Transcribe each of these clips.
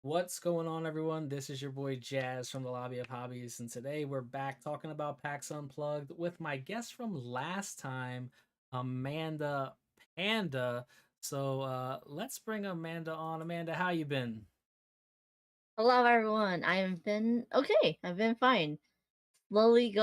What's going on, everyone? This is your boy Jazz from the Lobby of Hobbies, and today we're back talking about PAX Unplugged with my guest from last time, Amanda Panda. So let's bring Amanda on. Amanda, how you been? Hello, everyone. I've been okay. I've been fine. Slowly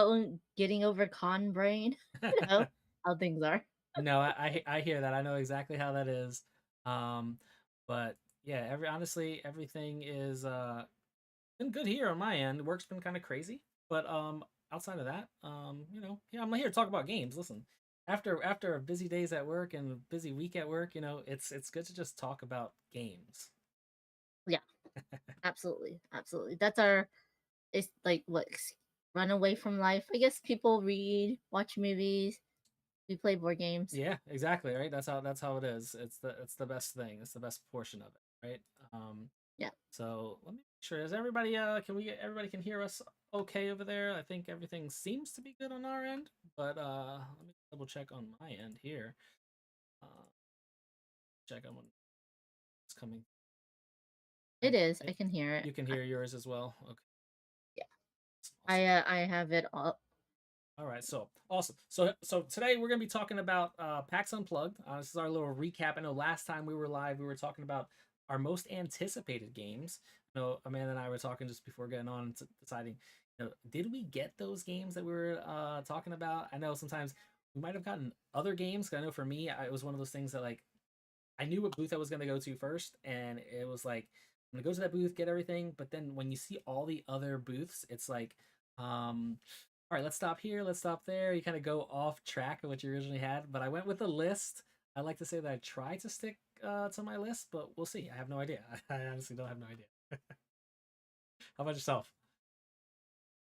getting over con brain. You know how things are. No, I hear that. I know exactly how that is. Um, but yeah, honestly everything is been good here on my end. Work's been kind of crazy, but outside of that, yeah, I'm here to talk about games. Listen, after busy days at work and a busy week at work, it's good to just talk about games. Yeah, absolutely, absolutely. That's our. It's like what run away from life. I guess people read, watch movies, we play board games. Yeah, exactly, right? That's how it is. It's the best thing. It's the best portion of it, right? Um, Yeah, so let me make sure. Is everybody everybody can hear us okay over there? I think everything seems to be good on our end, but let me double check on my end here. Uh, check on when it's coming. it is. I, I can hear it. you can hear yours as well. Okay, Yeah, awesome. I have it all. All right, so awesome. So today we're gonna be talking about PAX Unplugged. This is our little recap. I know last time we were live, we were talking about our most anticipated games. Amanda and I were talking just before getting on and deciding, did we get those games that we were talking about? I know sometimes we might have gotten other games. 'Cause I know for me, it was one of those things that like I knew what booth I was gonna go to first, and it was like I'm gonna go to that booth, get everything. But then when you see all the other booths, it's like, all right, let's stop here, let's stop there. You kind of go off track of what you originally had. But I went with a list. I like to say that I try to stick to my list, but we'll see. I have no idea. I honestly don't have no idea. How about yourself?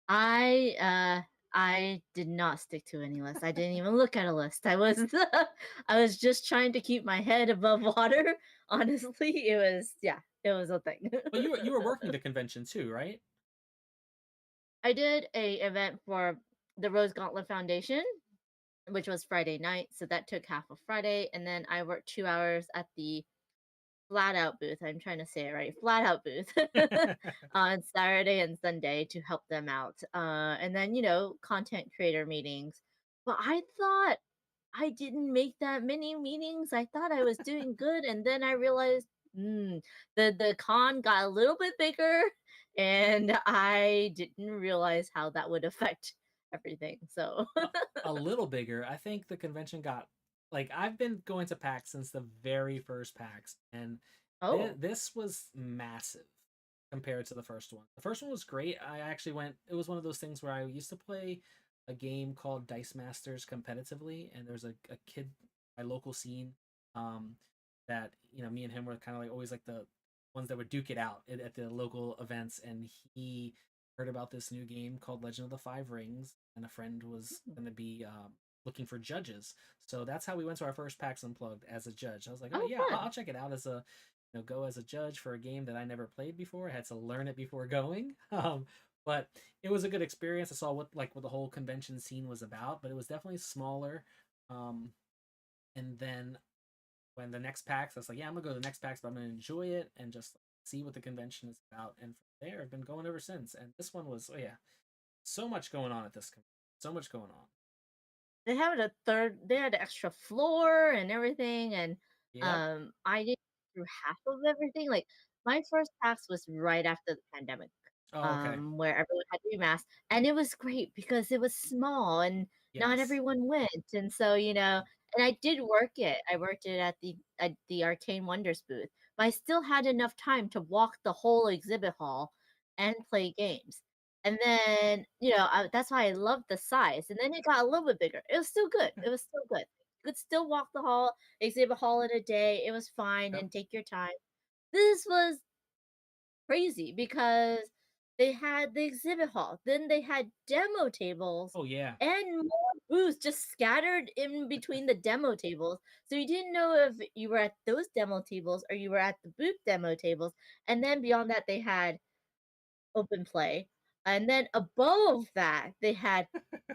I I did not stick to any list. I didn't even look at a list. I was I was just trying to keep my head above water. Honestly, it was a thing. But you were working the convention too, right? I did a event for the Rose Gauntlet Foundation, which was Friday night, so that took half of Friday, and then I worked 2 hours at the flat out booth. I'm trying to say it right. Flat out booth on Saturday and Sunday to help them out. And then, content creator meetings. But I thought I didn't make that many meetings. I thought I was doing good. And then I realized the con got a little bit bigger and I didn't realize how that would affect everything. So, a, a little bigger. I think the convention got like I've been going to PAX since the very first PAX, and oh, this was massive compared to the first one. The first one was great. I actually went. It was one of those things where I used to play a game called Dice Masters competitively, and there's a kid my local scene um, that me and him were kind of like always like the ones that would duke it out at the local events, and he heard about this new game called Legend of the Five Rings, and a friend was hmm. going to be looking for judges. So that's how we went to our first PAX Unplugged as a judge. I was like, oh Oh, yeah, I'll fun. check it out as a go as a judge for a game that I never played before. I had to learn it before going. But it was a good experience. I saw what the whole convention scene was about, but it was definitely smaller. Um, and then when the next PAX, I was like, yeah, I'm gonna go to the next PAX, but I'm gonna enjoy it and just see what the convention is about. And from there, I've been going ever since. And this one was, oh yeah, so much going on at this, so much going on. They had an extra floor and everything, and Yep. I did through half of everything. Like my first pass was right after the pandemic, Oh, okay. where everyone had to be masked, and it was great because it was small and not Yes. everyone went, and so and I did work it. I worked it at the Arcane Wonders booth, but I still had enough time to walk the whole exhibit hall and play games. And then, that's why I loved the size. And then it got a little bit bigger. It was still good. It was still good. You could still walk the hall, exhibit hall in a day. It was fine Yep. and take your time. This was crazy because they had the exhibit hall, then they had demo tables Oh yeah. and more booths just scattered in between the demo tables. So you didn't know if you were at those demo tables or you were at the booth demo tables. And then beyond that, they had open play. And then above that, they had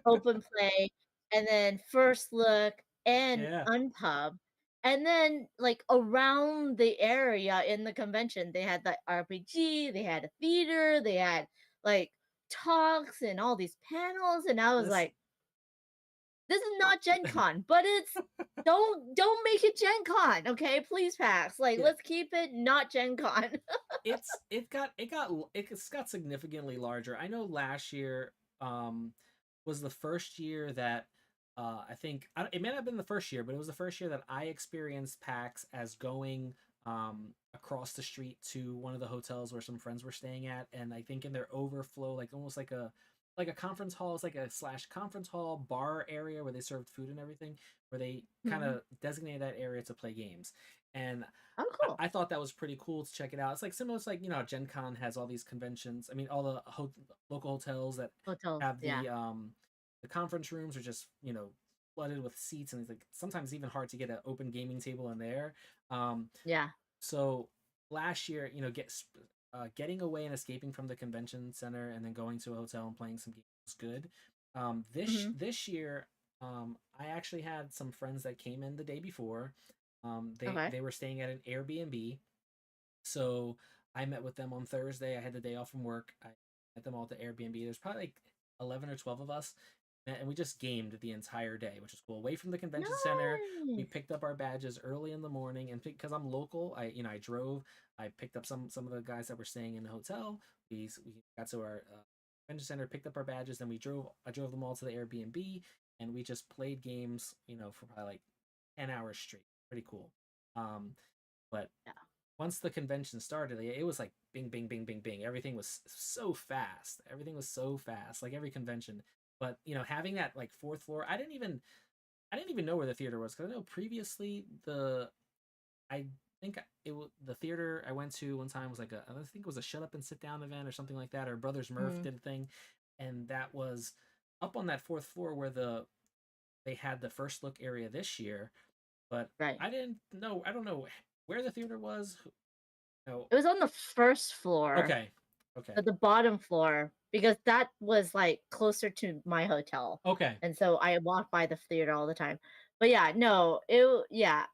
open play and then first look and Yeah. unpub. And then, like, around the area in the convention, they had the RPG, they had a theater, they had, like, talks and all these panels, and I was This like, "This is not Gen Con, but it's don't make it Gen Con, okay? Please, PAX. Like, yeah, let's keep it not Gen Con." it's got significantly larger. I know last year was the first year that I think it may not have been the first year, but it was the first year that I experienced PAX as going across the street to one of the hotels where some friends were staying at, and I think in their overflow, like almost like a conference hall, it's like a slash conference hall bar area where they served food and everything, where they kind Mhm. of designate that area to play games. And Oh, cool. I thought that was pretty cool to check it out. It's like similar to like Gen Con has all these conventions. I mean, all the local hotels that Hotels, have yeah. the conference rooms are just flooded with seats, and it's like sometimes even hard to get an open gaming table in there. Um, Yeah. so last year, getting away and escaping from the convention center and then going to a hotel and playing some games was good. Mhm. This year, I actually had some friends that came in the day before. Okay. They were staying at an Airbnb, so I met with them on Thursday. I had the day off from work. I met them all at the Airbnb. There's probably like 11 or 12 of us, and we just gamed the entire day, which is cool. Away from the convention center, we Nice. picked up our badges early in the morning, and because I'm local, I drove. I picked up some of the guys that were staying in the hotel. We got to our convention center, picked up our badges, then we drove. I drove them all to the Airbnb, and we just played games, for probably like 10 hours straight. Pretty cool. Um, but Yeah. once the convention started, it was like bing, bing, bing, bing, bing. Everything was so fast. Everything was so fast, like every convention. But having that like fourth floor, I didn't even know where the theater was because I know previously I think the theater I went to one time was like I think it was a shut up and sit down event or something like that. Or Brothers Murph Mhm. did a thing, and that was up on that fourth floor where they had the first look area this year. But Right. I didn't know. I don't know where the theater was. No. It was on the first floor, Okay. Okay. but the bottom floor because that was, like, closer to my hotel, Okay. and so I walked by the theater all the time. But yeah, no, yeah.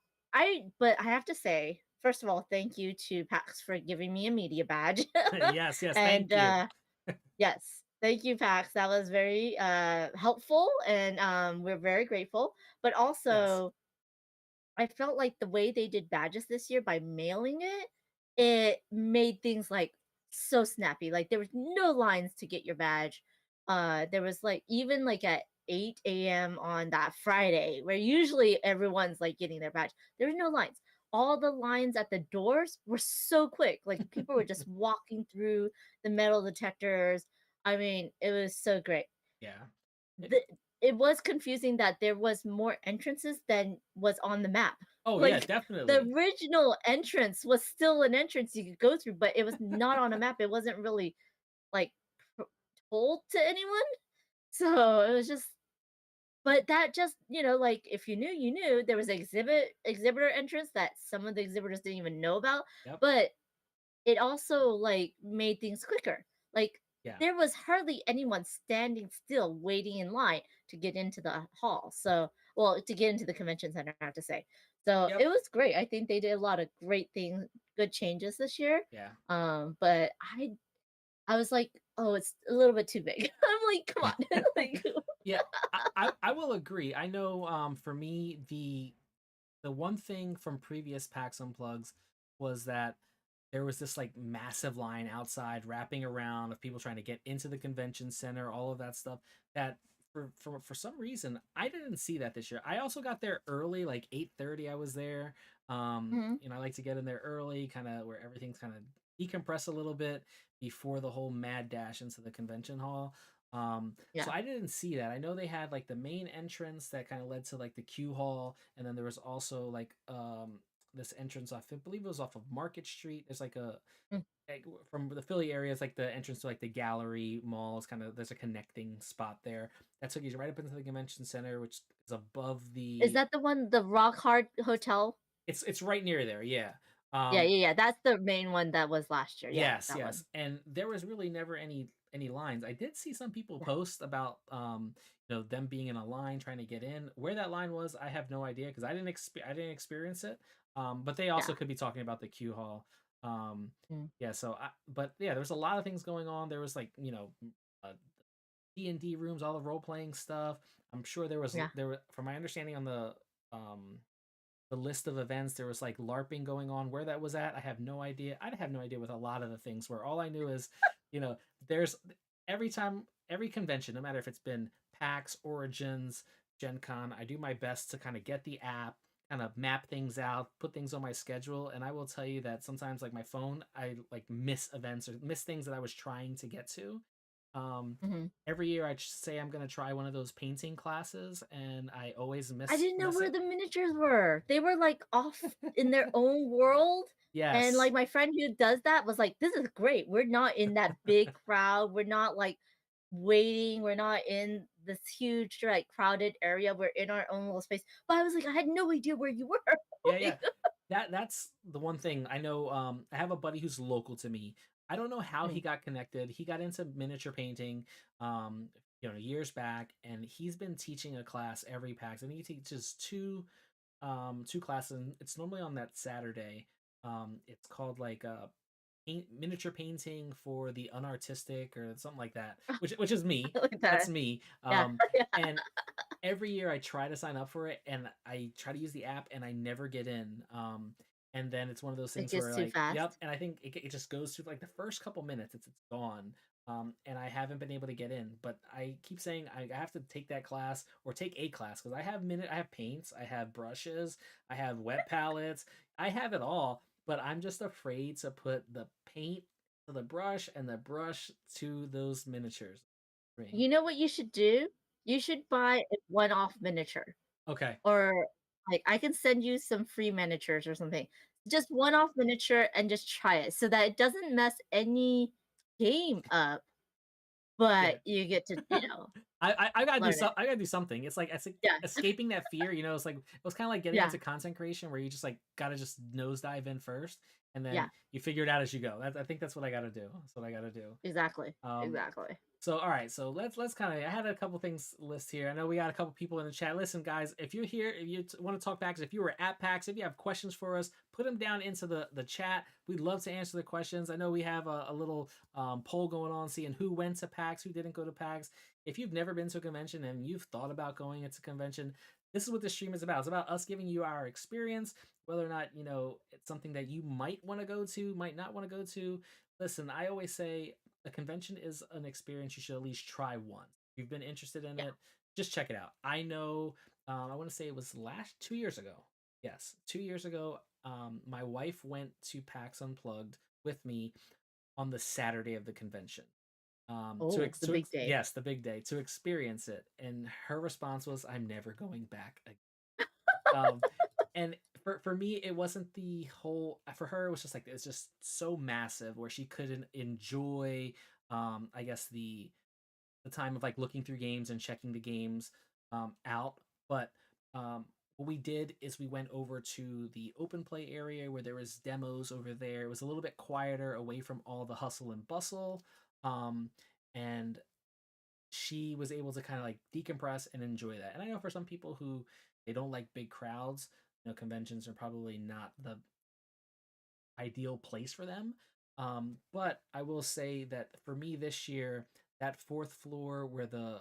But I have to say, first of all, thank you to PAX for giving me a media badge. Yes, yes, And, thank you. yes, thank you, PAX. That was very, helpful, and, we're very grateful. But Yes. also I felt like the way they did badges this year by mailing it, it made things like so snappy. Like there was no lines to get your badge. There was like even like at 8 a.m. on that Friday, where usually everyone's like getting their badge. There was no lines. All the lines at the doors were so quick. Like people were just walking through the metal detectors. I mean, it was so great. Yeah. It, the it was confusing that there was more entrances than was on the map. oh yeah, Like the definitely. original entrance was still an entrance you could go through, but it was not on a map. It wasn't really like p- told to anyone. So it was just but that just, like if you knew, you knew there was exhibitor entrance that some of the exhibitors didn't even know about, Yep. but it also, like, made things quicker. Like, Yeah. there was hardly anyone standing still waiting in line to get into the hall. So, well, to get into the convention center, I have to say. So, Yep. it was great. I think they did a lot of great things, good changes this year. Yeah. But I was like, "Oh, it's a little bit too big." I'm like, "Come on." Like, Yeah. I will agree. I know for me the one thing from previous PAX Unplugs was that there was this like massive line outside wrapping around of people trying to get into the convention center, all of that stuff. That for some reason I didn't see that this year. I also got there early, like 8:30. I was there. mhm, I like to get in there early, kind of where everything's kind of decompress a little bit before the whole mad dash into the convention hall. So yeah. I didn't see that. I know they had like the main entrance that kind of led to like the queue hall, and then there was also like this entrance off, I believe it was off of Market Street. There's Mm. like from the Philly area, it's like the entrance to like the gallery mall is kind of there's a connecting spot there that took you right up into the convention center, which is above Is the. that the one, the Rock Hard Hotel? It's right near there, yeah. Yeah, Um, yeah, yeah. That's the main one that was last year. Yeah, yes, that yes, one. and there was really never any. any lines. I did see some people Yeah, post about them being in a line trying to get in. Where that line was, I have no idea because I didn't experience it. But they also yeah. could be talking about the Q hall. Um, Mm, yeah, but yeah, there was a lot of things going on. There was like uh, D&D rooms, all the role playing stuff. I'm sure yeah. from my understanding on the list of events, there was like LARPing going on. Where that was at, I have no idea. I have no idea with a lot of the things. Where all I knew is, you know, there's every convention, no matter if it's been PAX, Origins, Gen Con, I do my best to kind of get the app, kind of map things out, put things on my schedule. And I will tell you that sometimes, like my phone, I like miss events or miss things that I was trying to get to. Um, hmm every year I say I'm gonna try one of those painting classes, and I always I didn't know miss where it. the miniatures were. They were like off in their own world. And Yes. like my friend who does that was like, this is great. We're not in that big crowd. We're not like waiting. We're not in this huge, like crowded area. We're in our own little space. But I was like, I had no idea where you were. Yeah, yeah. Like, That's the one thing I know. I have a buddy who's local to me. I don't know how he mm, got connected. He got into miniature painting, um, years back, and he's been teaching a class every PAX. I think he teaches two classes. And it's normally on that Saturday. It's called like miniature painting for the unartistic or something like that, which is me. like That's that. me. Yeah. Yeah. And every year I try to sign up for it and I try to use the app and I never get in. And then it's one of those It things gets where too like, yep, fast. and I think it just goes through like the first couple minutes, it's gone. And I haven't been able to get in, but I keep saying I have to take that class or take a class because I have paints, I have brushes, I have wet palettes, I have it all, but I'm just afraid to put the paint to the brush and the brush to those miniatures. Me. You know what you should do? You should buy a one-off miniature. Okay. Or, like, I can send you some free miniatures or something. Just one-off miniature and just try it so that it doesn't mess any game up, Yeah. but you get to, I gotta do learn it. I gotta do something. It's like Yeah, escaping that fear. It's like it was kind of like getting yeah, into content creation where you just like gotta just nosedive in first, and then yeah, you figure it out as you go. I think that's what I gotta do. That's what I gotta do. exactly, Um, exactly. so all right, so let's kind of. I had a couple things list here. I know we got a couple people in the chat. Listen, guys, if you're here, if you want to talk PAX, if you were at PAX, if you have questions for us, put them down into the chat. We'd love to answer the questions. I know we have a little poll going on, seeing who went to PAX, who didn't go to PAX. If you've never been to a convention and you've thought about going into a convention, this is what this stream is about. It's about us giving you our experience, whether or not it's something that you might want to go to, might not want to go to. Listen, I always say a convention is an experience you should at least try once. If you've been interested in Yeah. it, just check it out. I know, I want to say it was last 2 years ago. Yes, 2 years ago, my wife went to PAX Unplugged with me on the Saturday of the convention. Oh, the To big day. yes, the big day to experience it, and her response was, "I'm never going back again." Um, and for me, it wasn't the whole. For her, it was just like it's just so massive where she couldn't enjoy. I guess the time of like looking through games and checking the games out. But what we did is we went over to the open play area where there was demos over there. It was a little bit quieter, away from all the hustle and bustle. Um, and she was able to kind of like decompress and enjoy that. And I know for some people who they don't like big crowds, conventions are probably not the ideal place for them. But I will say that for me this year, that fourth floor where the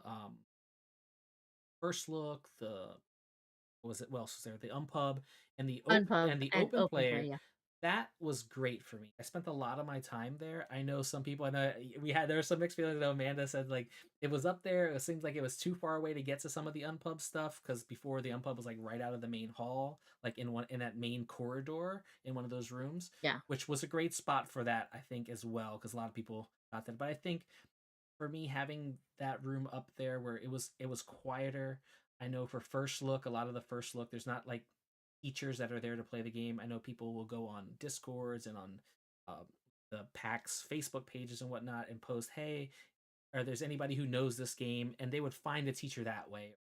first look, the what was it? What else was there? The Unpub Unpub and the and open open play, player. yeah. That was great for me. I spent a lot of my time there. I know some people. I know there were some mixed feelings. Though Amanda said like it was up there. It seems like it was too far away to get to some of the Unpub stuff because before the Unpub was like right out of the main hall, like in that main corridor in one of those rooms, Yeah. which was a great spot for that. I think as well because a lot of people got that. But I think for me having that room up there where it was quieter. I know for first look, a lot of the first look, there's not like teachers that are there to play the game. I know people will go on Discords and on uh, the PAX Facebook pages and whatnot and post, "Hey, or there's anybody who knows this game," and they would find a teacher that way.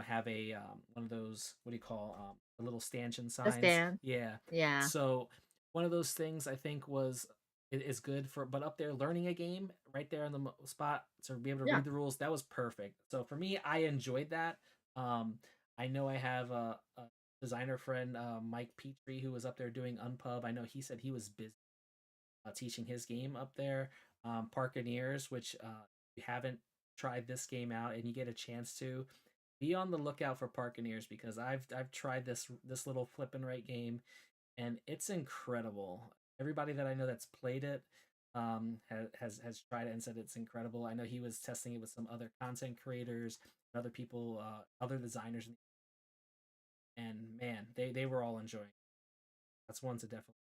Have a one of those what do you call the little stanchion The signs? stand. Yeah. Yeah. So one of those things I think was it is good for, but up there learning a game right there on the spot to be able to Yeah. read the rules, that was perfect. So for me, I enjoyed that. um I know I have a designer friend, Mike Petrie, who was up there doing Unpub. I know he said he was busy teaching his game up there. Parkeneers, which you haven't tried this game out and you get a chance to, be on the lookout for Parkeneers, because I've tried this little flip and right game, and it's incredible. Everybody that I know that's played it has tried it and said it's incredible. I know he was testing it with some other content creators, other people, other designers, and man, they were all enjoying it. That's one to definitely.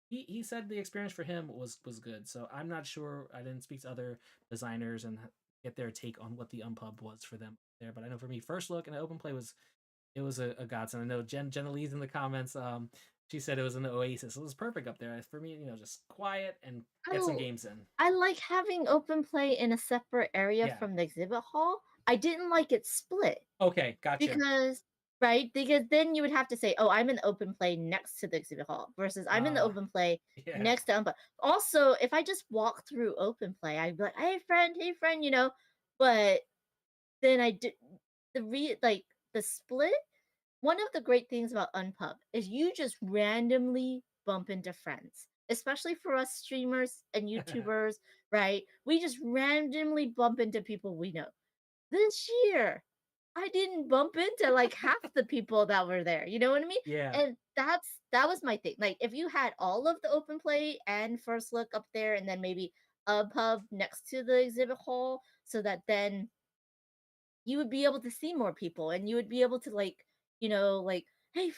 He said the experience for him was good. So I'm not sure. I didn't speak to other designers and get their take on what the Unpub was for them there. But I know for me, first look and open play was, it was a godsend. I know Jenna Lee's in the comments. She said it was an oasis. It was perfect up there for me. Just quiet and get some Oh, games in. I like having open play in a separate area Yeah. from the exhibit hall. I didn't like it split Okay. Gotcha. because, right? Because then you would have to say, "Oh, I'm in the open play next to the exhibit hall," versus I'm in the Uh. open play Yeah. next to Unplugged. Also, if I just walk through open play, I'd be like, hey friend," But then I did the split. One of the great things about Unpub is you just randomly bump into friends, especially for us streamers and YouTubers, right? We just randomly bump into people we know. This year, I didn't bump into like half the people that were there. You know what I mean? Yeah. And that was my thing. Like if you had all of the open play and first look up there, and then maybe a pub next to the exhibit hall, so that then you would be able to see more people and you would be able to like hey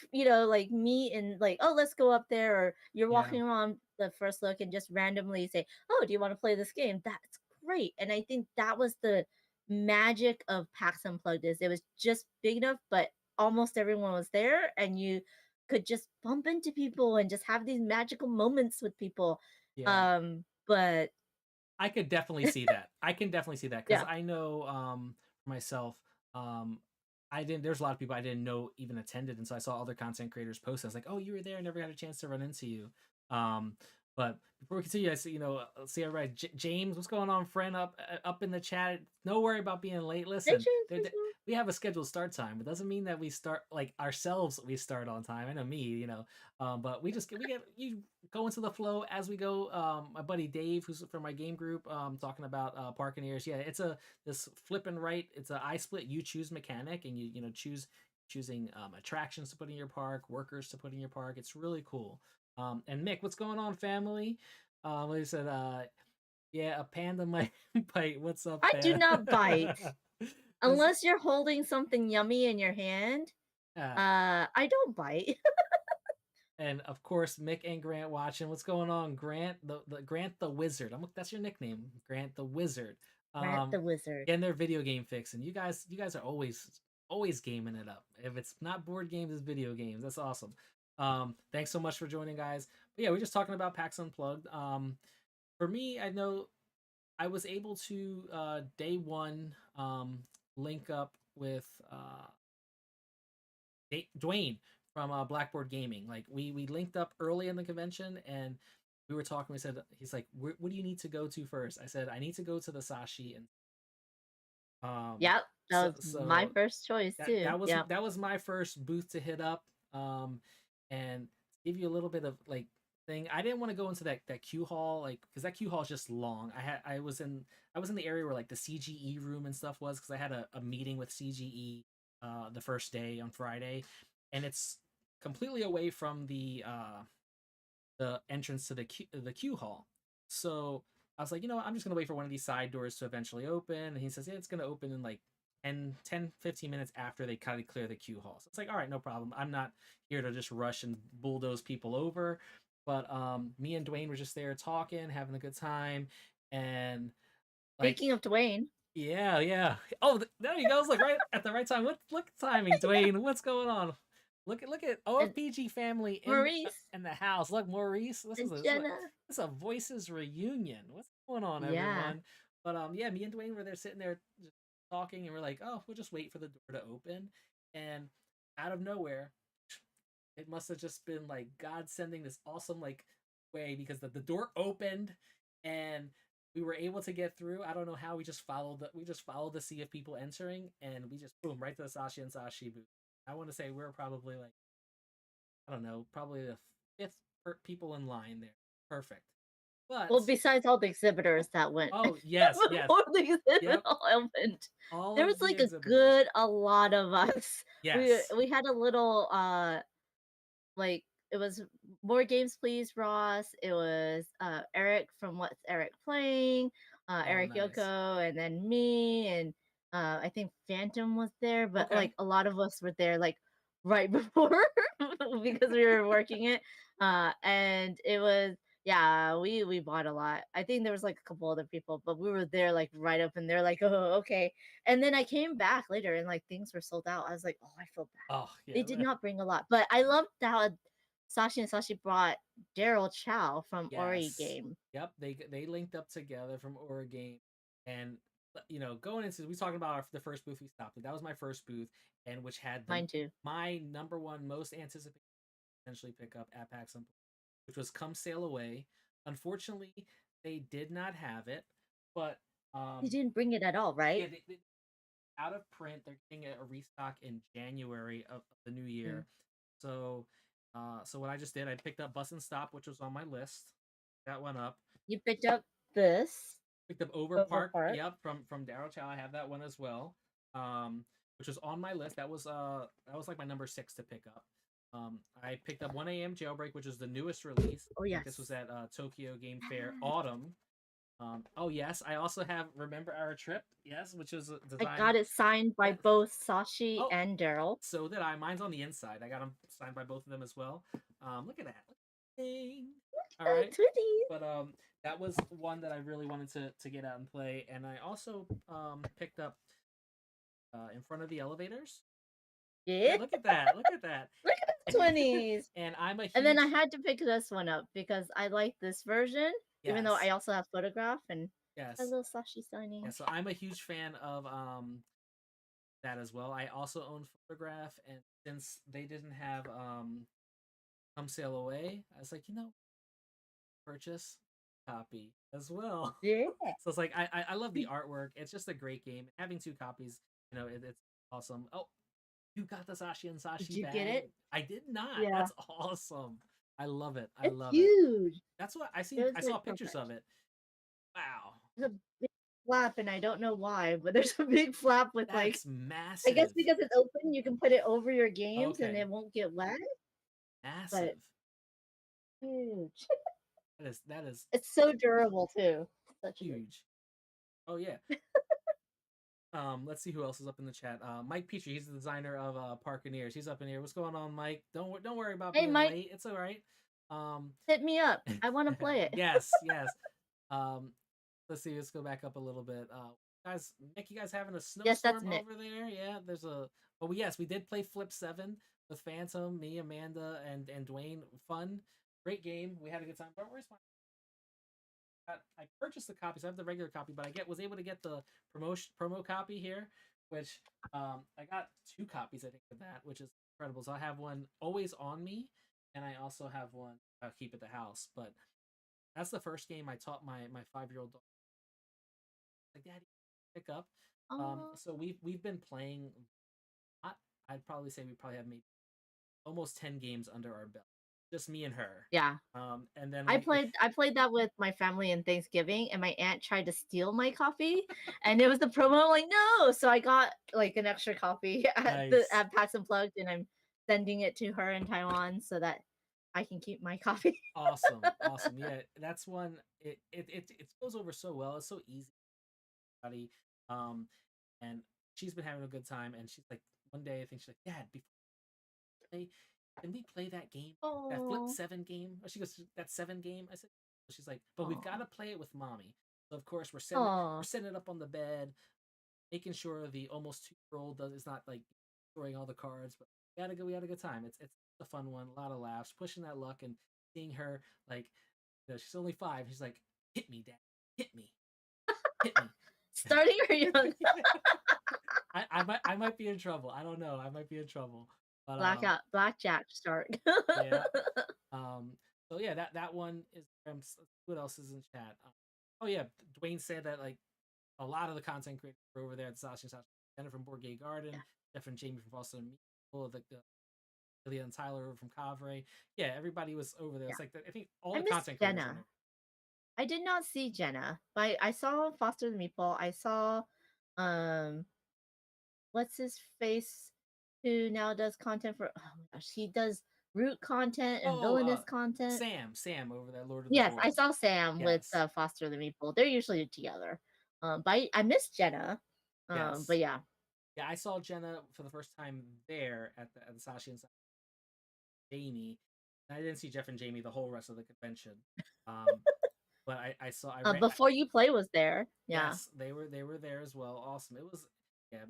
like meet and like, oh, let's go up there, or you're Yeah. walking around the first look and just randomly say, oh, do you want to play this game? That's great. And I think that was the magic of PAX Unplugged, is it was just big enough, but almost everyone was there and you could just bump into people and just have these magical moments with people. Yeah. But I could definitely see that. I can definitely see that because yeah, I know for myself, um I didn't. There's a lot of people I didn't know even attended, and so I saw other content creators post. I was like, "Oh, you were there! I never got a chance to run into you." Um, but before we continue, I see see everybody. James, what's going on, friend? Up in the chat. No worry about being late. hey Listen, James, hey, James. we have a scheduled start time. It doesn't mean that we start like ourselves. We start on time. I know me, but we get you go into the flow as we go. My buddy Dave, who's from my game group, talking about Parkeneers. Yeah, it's a this flip and right. It's a I split. You choose mechanic, and choosing attractions to put in your park, workers to put in your park. It's really cool. And Mick, what's going on, family? Like I said, yeah, a panda might bite. What's up, I do fam? not bite This, unless you're holding something yummy in your hand. uh, I don't bite. and of course, Mick and Grant watching. What's going on, Grant? The Grant the Wizard. That's your nickname, Grant the Wizard. Grant Um, the wizard. Getting their video game fix, and you guys are always gaming it up. If it's not board games, it's video games. That's awesome. Thanks so much for joining, guys. But yeah, we're just talking about PAX Unplugged. For me, I know I was able to day one link up with Dwayne from Blackboard Gaming. Like we linked up early in the convention, and we were talking. We said, he's like, what do you need to go to first? I said, I need to go to the Sashi, and Yep, that so was my so first choice that too. that was Yep. that was my first booth to hit up. And give you a little bit of like thing. I didn't want to go into that queue hall, like, because that queue hall is just long. I was in the area where like the CGE room and stuff was, because I had a meeting with CGE the first day on Friday, and it's completely away from the entrance to the queue hall. So I was like, I'm just gonna wait for one of these side doors to eventually open. And he says, yeah, it's gonna open in like 10, 15 minutes after they kind of clear the queue hall. So it's like, all right, no problem. I'm not here to just rush and bulldoze people over. But me and Dwayne were just there talking, having a good time, and like, Speaking of Dwayne, yeah, yeah. Oh, there he goes. Like right at the right time. Look at timing, Dwayne. What's going on? Look at and OFPG family Maurice in the house. Look, Maurice. This is and a this is a, Jenna. this is a voices reunion. What's going on, Yeah. everyone? But yeah, me and Dwayne were there sitting there just talking, and we're like, oh, we'll just wait for the door to open. And out of nowhere, it must have just been like God sending this awesome like way because the door opened and we were able to get through. I don't know how we just followed the sea of people entering and we just boom right to the Sashi and Sashi booth. I want to say we're probably like I don't know, probably the fifth people in line there. Perfect. But Well, besides all the exhibitors that went oh yes, yes, before the exhibit yep, all opened, all there was of the like a exhibitors. good a lot of us. Yes. We had a little like it was More Games Please Ross. It was Eric from What's Eric Playing, Oh, Eric nice. Yoko, and then me, and I think Phantom was there, but Okay. like a lot of us were there like right before because we were working it. And it was yeah, we bought a lot. I think there was like a couple other people, but we were there like right up and they're like, oh, okay. And then I came back later and like things were sold out. I was like, oh, I feel bad. Oh They yeah. did not bring a lot, but I loved how Sashi and Sashi brought Daryl Chow from Ori Yes. Game. Yep. They linked up together from Oregon, and going into we talking about the first booth we stopped at. That was my first booth, and which had the Mine too. my number one most anticipated potentially pick up at PAX Unplugged, which was Come Sail Away. Unfortunately, they did not have it, but They um didn't bring it at all, yeah, right? they out of print. They're getting a restock in January of the new year. Mm. So, so what I just did, I picked up Bus and Stop, which was on my list. That went up. You picked up this Picked up Over over Park. part. Yep, from Daryl Chow. I have that one as well. Which was on my list. That was like my number 6 to pick up. I picked up 1 a.m. Jailbreak, which is the newest release. Oh I think this was yes. at Tokyo Game Fair Yes. Autumn. Oh yes, I also have Remember Our Trip. Yes, which is I designed. got it signed by Yes. both Sashi Oh, and Daryl. so did I. Mine's on the inside. I got them signed by both of them as well. Look at that. Ding. All right. Twitties. But that was one that I really wanted to get out and play, and I also picked up In Front of the Elevators. Yeah. Yeah, look at that. Look at that. Look at the 20s. And I'm a And then I huge had to pick this one up because I like this version, even though I yes, also have photograph and a yes, little Sashi signing. yeah. So I'm a huge fan of that as well. I also own Photograph, and since they didn't have Come Sail Away, I was like, purchase copy as well. Yeah. So it's like I love the artwork. It's just a great game. Having 2 copies, it's awesome. Oh, you got the Sashi and Did Sashi you get bag. it? I did not. Yeah. That's awesome. I love it. I It's love it. huge. That's what I It seen. was I saw like pictures perfect. of it. Wow, There's a big flap, and I don't know why, but there's a big flap with like, that's I guess massive. because it's open, you can put it over your games and Okay, it won't get wet. But massive. huge. That is It's so durable too. Such a good. huge. Oh yeah. Let's see who else is up in the chat. Mike Petrie, he's the designer of Parkeneers. He's up in here. What's going on, Mike? Don't worry about Hey, being Mike, late. It's all right. Um, hit me up. I want to play it. yes, yes. Um, let's see. Let's go back up a little bit. Guys, Nick, you guys having a Yes, that's snowstorm Nick. over there? Yeah, there's a. Oh yes, we did play Flip 7 with Phantom, me, Amanda, and Dwayne. Fun, great game. We had a good time. But where's my I purchased the copy, so I have the regular copy, but I was able to get the promo copy here, which I got 2 copies I think of that, which is incredible. So I have one always on me, and I also have one I keep at the house. But that's the first game I taught my 5-year-old daughter. Like, Daddy, pick up. Oh, So we've been playing. I'd probably say we probably have maybe almost 10 games under our belt, just me and her. yeah. And then I we played I played that with my family in Thanksgiving, and my aunt tried to steal my copy, and it was the promo. I'm like, no, so I got like an extra copy nice. at PAX Unplugged, and I'm sending it to her in Taiwan so that I can keep my copy. Awesome, awesome. Yeah, that's one. It goes over so well. It's so easy, buddy. Um, and she's been having a good time. And she's like, one day I think she's like, Dad, before we play, can we play that game, that Flip Oh, 7 game? She goes, that 7 game. I said, she's like, but we've got oh, to play it with mommy. So of course we're oh. setting it up on the bed, making sure the almost 2-year-old is not like destroying all the cards. But we had a good time. It's a fun one, a lot of laughs, pushing that luck, and seeing her like, she's only 5. She's like, hit me, Dad, hit me, hit me. Starting her young. I might be in trouble. I don't know. I might be in trouble. But Blackjack start. yeah. Um, So yeah, that one is. What else is in chat? Oh yeah, Dwayne said that like a lot of the content creators were over there at Sasha Sasha. Jenna from Board Gay Garden, Jeff and Jamie from Foster and Meeple, the Ilya and Tyler from Cavre. Yeah, everybody was over there. Yeah. It's like I think all I the miss content creators were Jenna. there. I did not see Jenna, but I saw Foster the Meatball. I saw um what's his face who now does content for, oh my gosh, he does root content and Oh, villainous content. Sam over there, Lord of the Yes, I Boards. saw Sam with Yes, Foster the Meatball. They're usually together. But I miss Jenna. But yes, yeah. yeah. I saw Jenna for the first time there at the Sashi and Jamie. I didn't see Jeff and Jamie the whole rest of the convention. Um, but I saw I ran. Before You Play was there. Yeah. Yes, they were there as well. Awesome. It was yeah.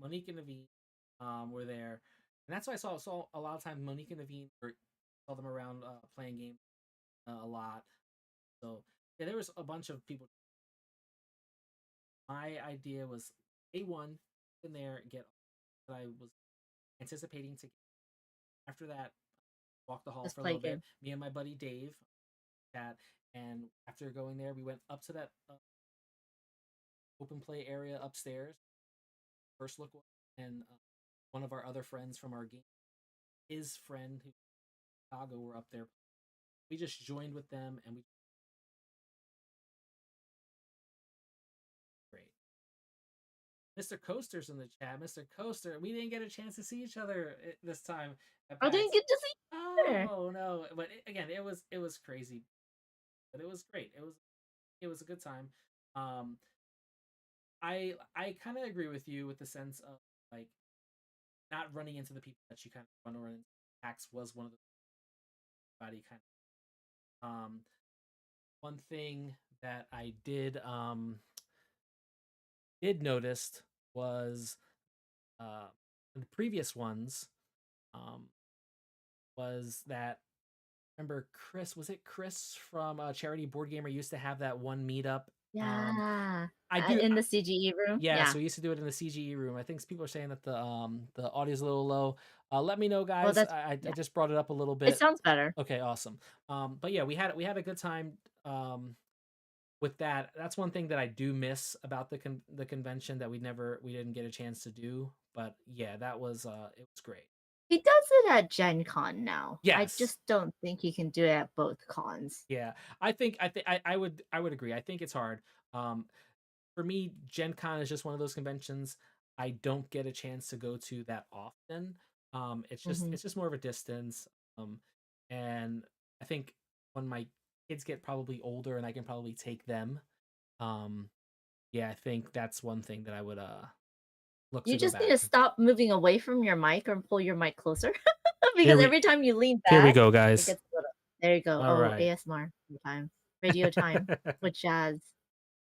Monique and Naveen were there, and that's why I saw a lot of times Monique and Naveen saw them around playing games a lot. So yeah, there was a bunch of people. My idea was day one in there get that I was anticipating to. After that, walk the hall Just for a play little bit. game. Me and my buddy Dave, chat, and after going there, we went up to that open play area upstairs. First look, and one of our other friends from our game, his friend who Chicago were up there. We just joined with them, and we great. Mr. Coaster's in the chat. Mr. Coaster, we didn't get a chance to see each other this time at I didn't PAX. get to see her. Oh no! But again, it was crazy, but it was great. It was a good time. Um, I kind of agree with you with the sense of like not running into the people that you kind of want to run into. PAX was one of the body kind of one thing that I did noticed was in the previous ones um was that remember Chris, was it Chris from Charity Board Gamer used to have that one meetup. um Yeah. I do In the CGE room. Yeah, Yeah. so we used to do it in the CGE room. I think people are saying that the audio's a little low. Let me know, Well, guys. that's I yeah. just brought it up a little It bit. sounds better. Okay, awesome. But yeah, we had a good time with that. That's one thing that I do miss about the convention that we didn't get a chance to do. But yeah, that was it was great. He does it at Gen Con now. I Yes. just don't think he can do it at both cons. Yeah. I would agree. I think it's hard. Um for me, Gen Con is just one of those conventions I don't get a chance to go to that often. It's just Hmm. it's just more of a distance. Um, and I think when my kids get probably older and I can probably take them, um, yeah, I think that's one thing that I would look You to go just need back to to. stop moving away from your mic or pull your mic closer Here because we every time you lean here we back, go, it guys. gets a little. There you go. All Oh, right. ASMR time, radio time with Jazz.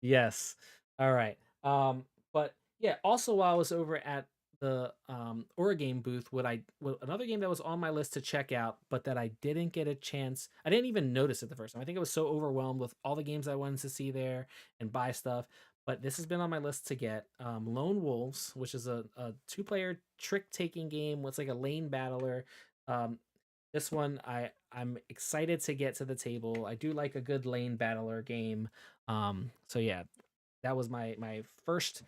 Yes. All right. But yeah, also while I was over at the Origame booth, another game that was on my list to check out, but that I didn't get a chance. I didn't even notice it the first time. I think I was so overwhelmed with all the games I wanted to see there and buy stuff. But this has been on my list to get. Lone Wolves, which is a two-player trick-taking game. What's like a lane battler. This one I'm excited to get to the table. I do like a good lane battler game. So yeah, that was my first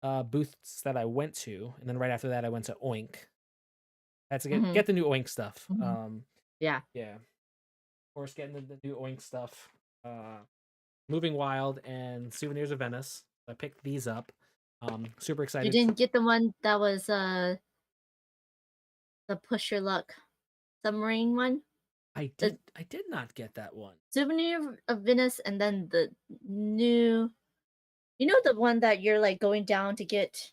booths that I went to, and then right after that I went to Oink. I had to get Hmm. get the new Oink stuff. Hmm. Yeah. Yeah, of course, getting the new Oink stuff. Moving Wild and Souvenirs of Venice. I picked these up. Super You excited for. didn't get the one that was the Push Your Luck submarine one? The I did not get that one. Souvenir of Venice, and then the new, you know, the one that you're like going down to get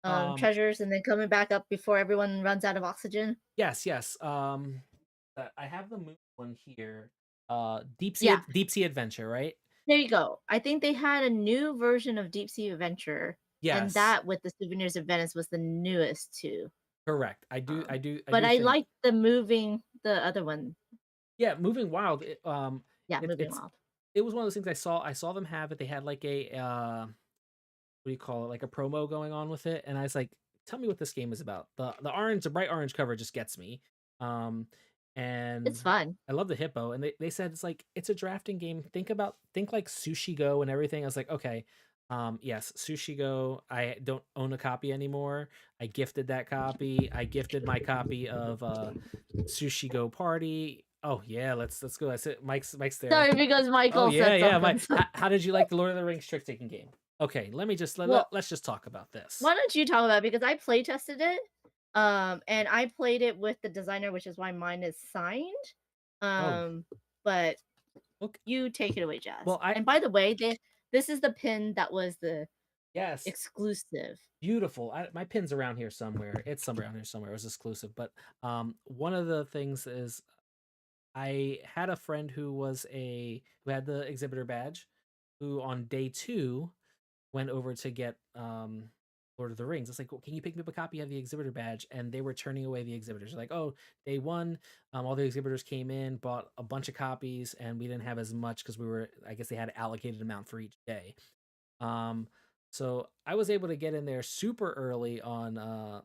Um, treasures and then coming back up before everyone runs out of oxygen? yes, yes. I have the moon one here. Yeah, Deep Sea Adventure, right? there you go. I think they had a new version of Deep Sea Adventure, and Yes, that with the Souvenirs of Venice was the newest too. correct. I do, I Um, do, I but do I think. like the other one. Yeah, Moving Wild. Yeah, It, Moving it's Wild. it was one of those things I saw them have it. They had like a what do you call it? Like a promo going on with it, and I was like, tell me what this game is about. The bright orange cover just gets me. Um, It's and fun. I love the hippo. And they said it's like it's a drafting game. Think like Sushi Go and everything. I was like, okay, yes, Sushi Go. I don't own a copy anymore. I gifted that copy. I gifted my copy of Sushi Go Party. Oh yeah, let's go. I said Mike's there. Sorry, because Oh Michael yeah, said yeah. something. So. How did you like the Lord of the Rings trick taking game? Okay, let me just Well, let's just talk about this. why don't you talk about it? Because I play tested it, and I played it with the designer, which is why mine is signed. Oh, Um, but okay. you take it away, Jazz. Well, I And by the way, this is the pin that was the yes, exclusive. beautiful. My pin's around here somewhere. It's somewhere around here somewhere. It was exclusive, but one of the things is I had a friend who had the exhibitor badge, who on day 2 went over to get Lord of the Rings. It's like, well, can you pick me up a copy of the exhibitor badge? And they were turning away the exhibitors. Like, oh, day 1, all the exhibitors came in, bought a bunch of copies, and we didn't have as much because I guess they had an allocated amount for each day. Um, so I was able to get in there super early on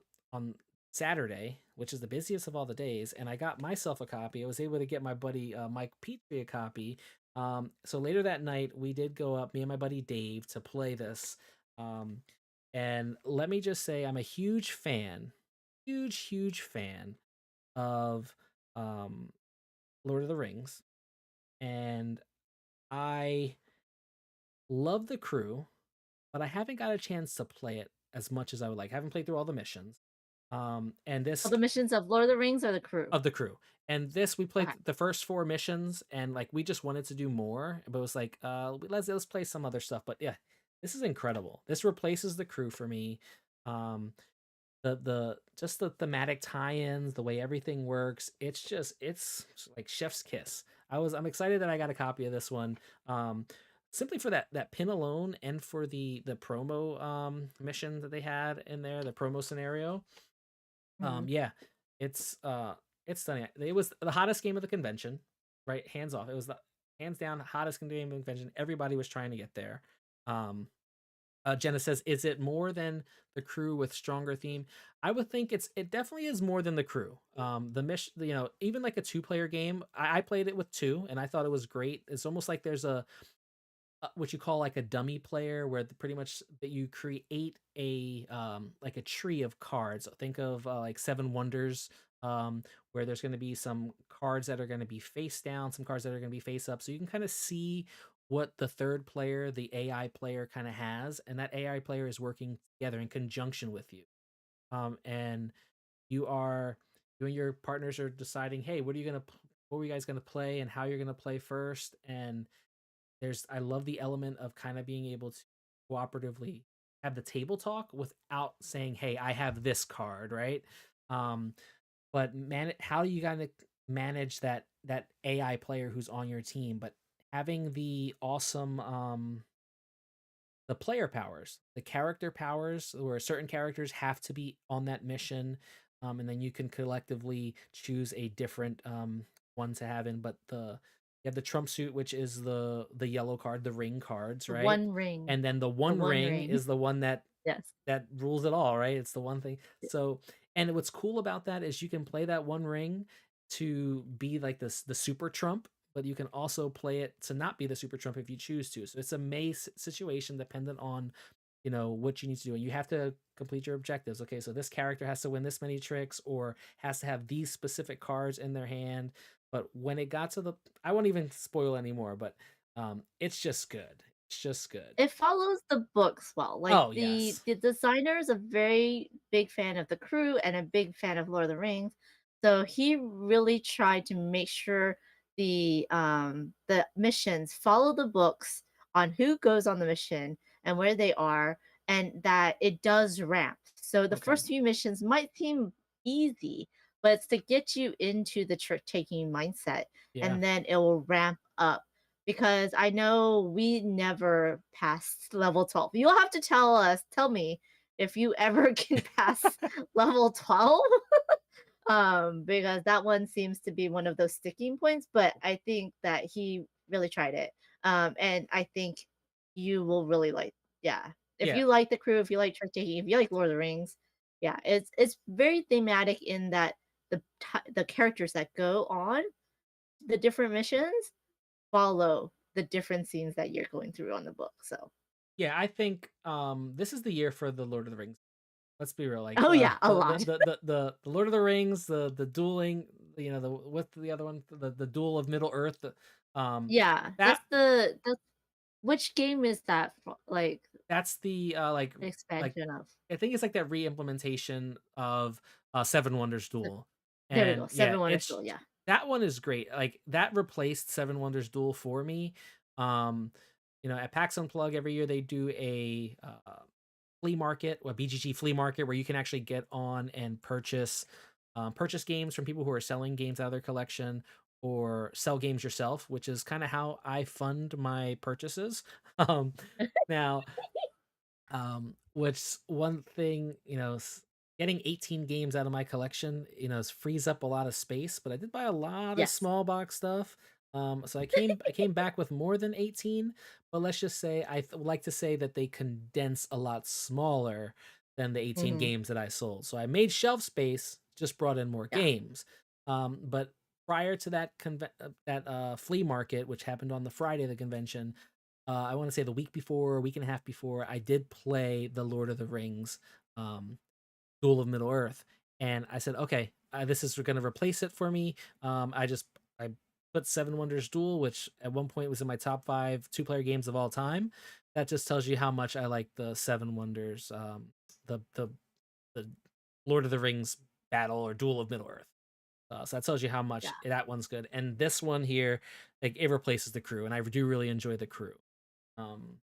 Saturday, which is the busiest of all the days, and I got myself a copy. I was able to get my buddy Mike Petrie a copy. So later that night, we did go up, me and my buddy Dave, to play this. Um, and let me just say, I'm a huge fan, huge fan of um, Lord of the Rings, and I love the crew, but I haven't got a chance to play it as much as I would like. I haven't played through all the missions. And All this the missions of Lord of the Rings or the crew? of the crew. And this we played Okay. the first 4 missions and like we just wanted to do more, but it was like let's play some other stuff. But yeah, this is incredible. This replaces the crew for me. Um the just the thematic tie-ins, the way everything works, it's like chef's kiss. I'm excited that I got a copy of this one. Simply for that pin alone and for the promo mission that they had in there, the promo scenario. Mhm. Yeah, it's it's stunning. It was the hottest game of the convention, right? Hands off. It was the hands down hottest game of the convention. Everybody was trying to get there. Um Jenna says, "Is it more than the crew with stronger theme?" I would think it definitely is more than the crew. The mission, even like a 2-player game. I played it with 2, and I thought it was great. It's almost like there's what you call like a dummy player, where pretty much that you create a like a tree of cards. Think of like 7 Wonders, where there's going to be some cards that are going to be face down, some cards that are going to be face up, so you can kind of see what the third player, the AI player, kind of has, and that AI player is working together in conjunction with you. And you are you and your partners are deciding, hey, what are you guys gonna play, and how you're gonna play first. And I love the element of kind of being able to cooperatively have the table talk without saying, "Hey, I have this card," right? Um, but how you gotta manage that AI player who's on your team, but having the player powers, the character powers, where certain characters have to be on that mission, and then you can collectively choose a different one to have in. But you have the trump suit, which is the yellow card, the ring cards, The right? One Ring. And then the The one One ring Ring. is the one Yes. that rules it all, right? It's the one thing. So, and what's cool about that is you can play that one ring to be like the super trump, but you can also play it to not be the super trump if you choose to. So it's a maze situation dependent on what you need to do, and you have to complete your objectives. Okay, so this character has to win this many tricks or has to have these specific cards in their hand. But when it got to I won't even spoil anymore, but it's just good. It's just good. It follows the books well. Like Oh the yes. the designer is a very big fan of the crew and a big fan of Lord of the Rings. So he really tried to make sure the missions follow the books on who goes on the mission and where they are, and that it does ramp. So the Okay. first few missions might seem easy, but it's to get you into the trick taking mindset, Yeah. and then it will ramp up, because I know we never passed level 12. You'll have to tell me if you ever can pass level 12. Because that one seems to be one of those sticking points, but I think that he really tried it. And I think you will really like, yeah. If Yeah. you like the crew, if you like trick taking, if you like Lord of the Rings, yeah, it's very thematic in that the characters that go on the different missions follow the different scenes that you're going through on the book. So, Yeah, I think this is the year for the Lord of the Rings. Let's be real, like oh yeah, a the lot. the Lord of the Rings, the dueling, the what's the other one, the Duel of Middle Earth, um Yeah, that that's which game is that like that's the the like expansion of? I think it's like that re-implementation of Seven Wonders Duel, There we go. and yeah, Seven Wonders it's Duel. Yeah. that one is great. Like that replaced Seven Wonders Duel for me. Um, at PAX Unplug every year they do a flea market, a BGG flea market, where you can actually get on and purchase games from people who are selling games out of their collection or sell games yourself, which is kind of how I fund my purchases. Um, now, which one thing, getting 18 games out of my collection, frees up a lot of space, but I did buy a lot of Yes. small box stuff. So I came back with more than 18, but let's just say would like to say that they condense a lot smaller than the 18 Hmm. games that I sold. So I made shelf space, just brought in more Yeah. games. But prior to that flea market, which happened on the Friday of the convention, I want to say the week before, a week and a half before, I did play the Lord of the Rings, um, Duel of Middle Earth, and I said, okay, this is going to replace it for me. I put Seven Wonders Duel, which at one point was in my top 5 two-player games of all time. That just tells you how much I like the Seven Wonders, the Lord of the Rings battle or Duel of Middle Earth. So that tells you how Yeah. much that one's good. And this one here, like it replaces the crew, and I do really enjoy the crew. Um,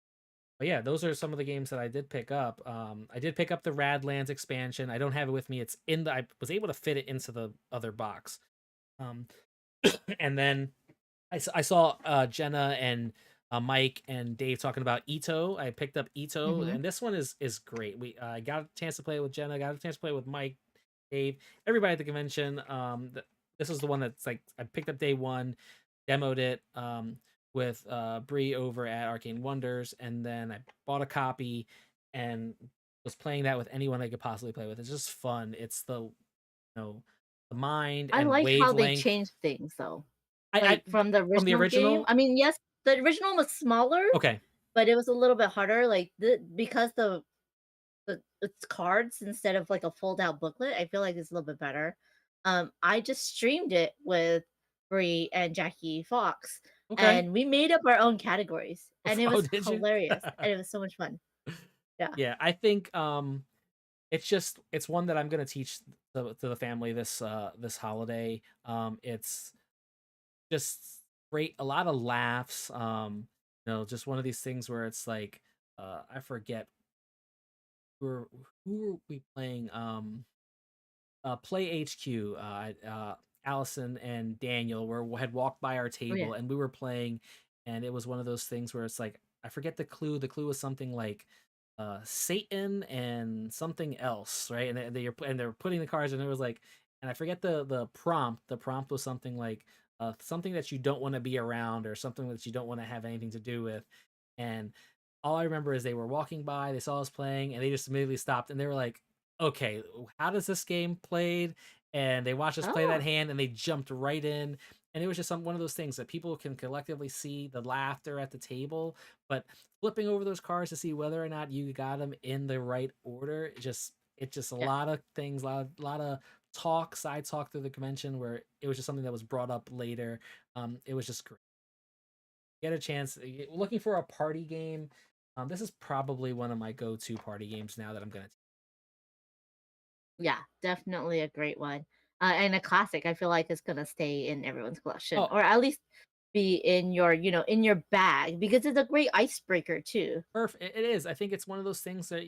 but yeah, those are some of the games that I did pick up. I did pick up the Radlands expansion. I don't have it with me. It's in the. I was able to fit it into the other box. Um, and then I saw Jenna and Mike and Dave talking about Ito. I picked up Ito, Hmm. and this one is great. We got a chance to play it with Jenna. Got a chance to play it with Mike, Dave, everybody at the convention. This is the one that's like I picked up day one, demoed it with Bree over at Arcane Wonders, and then I bought a copy and was playing that with anyone I could possibly play with. It's just fun. It's know the mind I and like how they wavelength. changed things though. I Like from the from the original game. original. I mean, yes, the original was smaller, Okay, but it was a little bit harder. Like because it's cards instead of like a fold out booklet. I feel like it's a little bit better. I just streamed it with Bree and Jackie Fox, okay. and we made up our own categories, and it Oh, was did you? hilarious, and it was so much fun. Yeah, Yeah, I think it's one that I'm gonna teach to the family this holiday. It's just great, a lot of laughs. Just one of these things where it's like I forget who were we playing. Play HQ. Allison and Daniel had walked by our oh yeah, table and we were playing, and it was one of those things where it's like I forget the clue. The clue was something like Satan and something else, right? And they're putting the cards, and it was like, and I forget the prompt. The prompt was something like something that you don't want to be around or something that you don't want to have anything to do with. And all I remember is they were walking by, they saw us playing, and they just immediately stopped, and they were like, okay, how does this game played? And they watched us play that oh hand, and they jumped right in. And it was just one of those things that people can collectively see the laughter at the table, but flipping over those cards to see whether or not you got them in the right order, it's just a yeah, lot of things, a lot of side talk through the convention where it was just something that was brought up later. It was just great. Get a chance looking for a party game. This is probably one of my go-to party games now that I'm gonna. yeah, definitely a great one, and a classic. I feel like it's gonna stay in everyone's collection, Oh, or at least be in your in your bag because it's a great icebreaker too. It is. I think it's one of those things that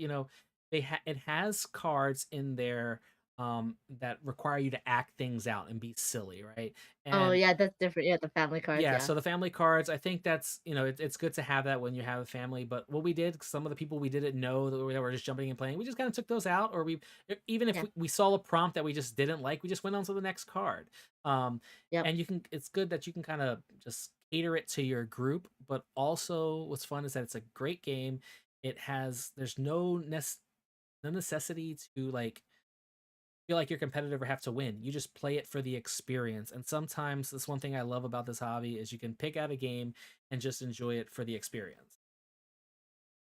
it has cards in there that require you to act things out and be silly, right? Oh And yeah, that's different. Yeah, the family cards. yeah, Yeah, so the family cards, I think that's it's good to have that when you have a family. But what we did, some of the people we didn't know that were just jumping and playing, we just kind of took those out, or even if yeah, we saw a prompt that we just didn't like, we just went on to the next card. Um, yep, and it's good that you can kind of just cater it to your group. But also, what's fun is that it's a great game. There's no necessity to like feel like you're competitive or have to win. You just play it for the experience. And sometimes that's one thing I love about this hobby is you can pick out a game and just enjoy it for the experience.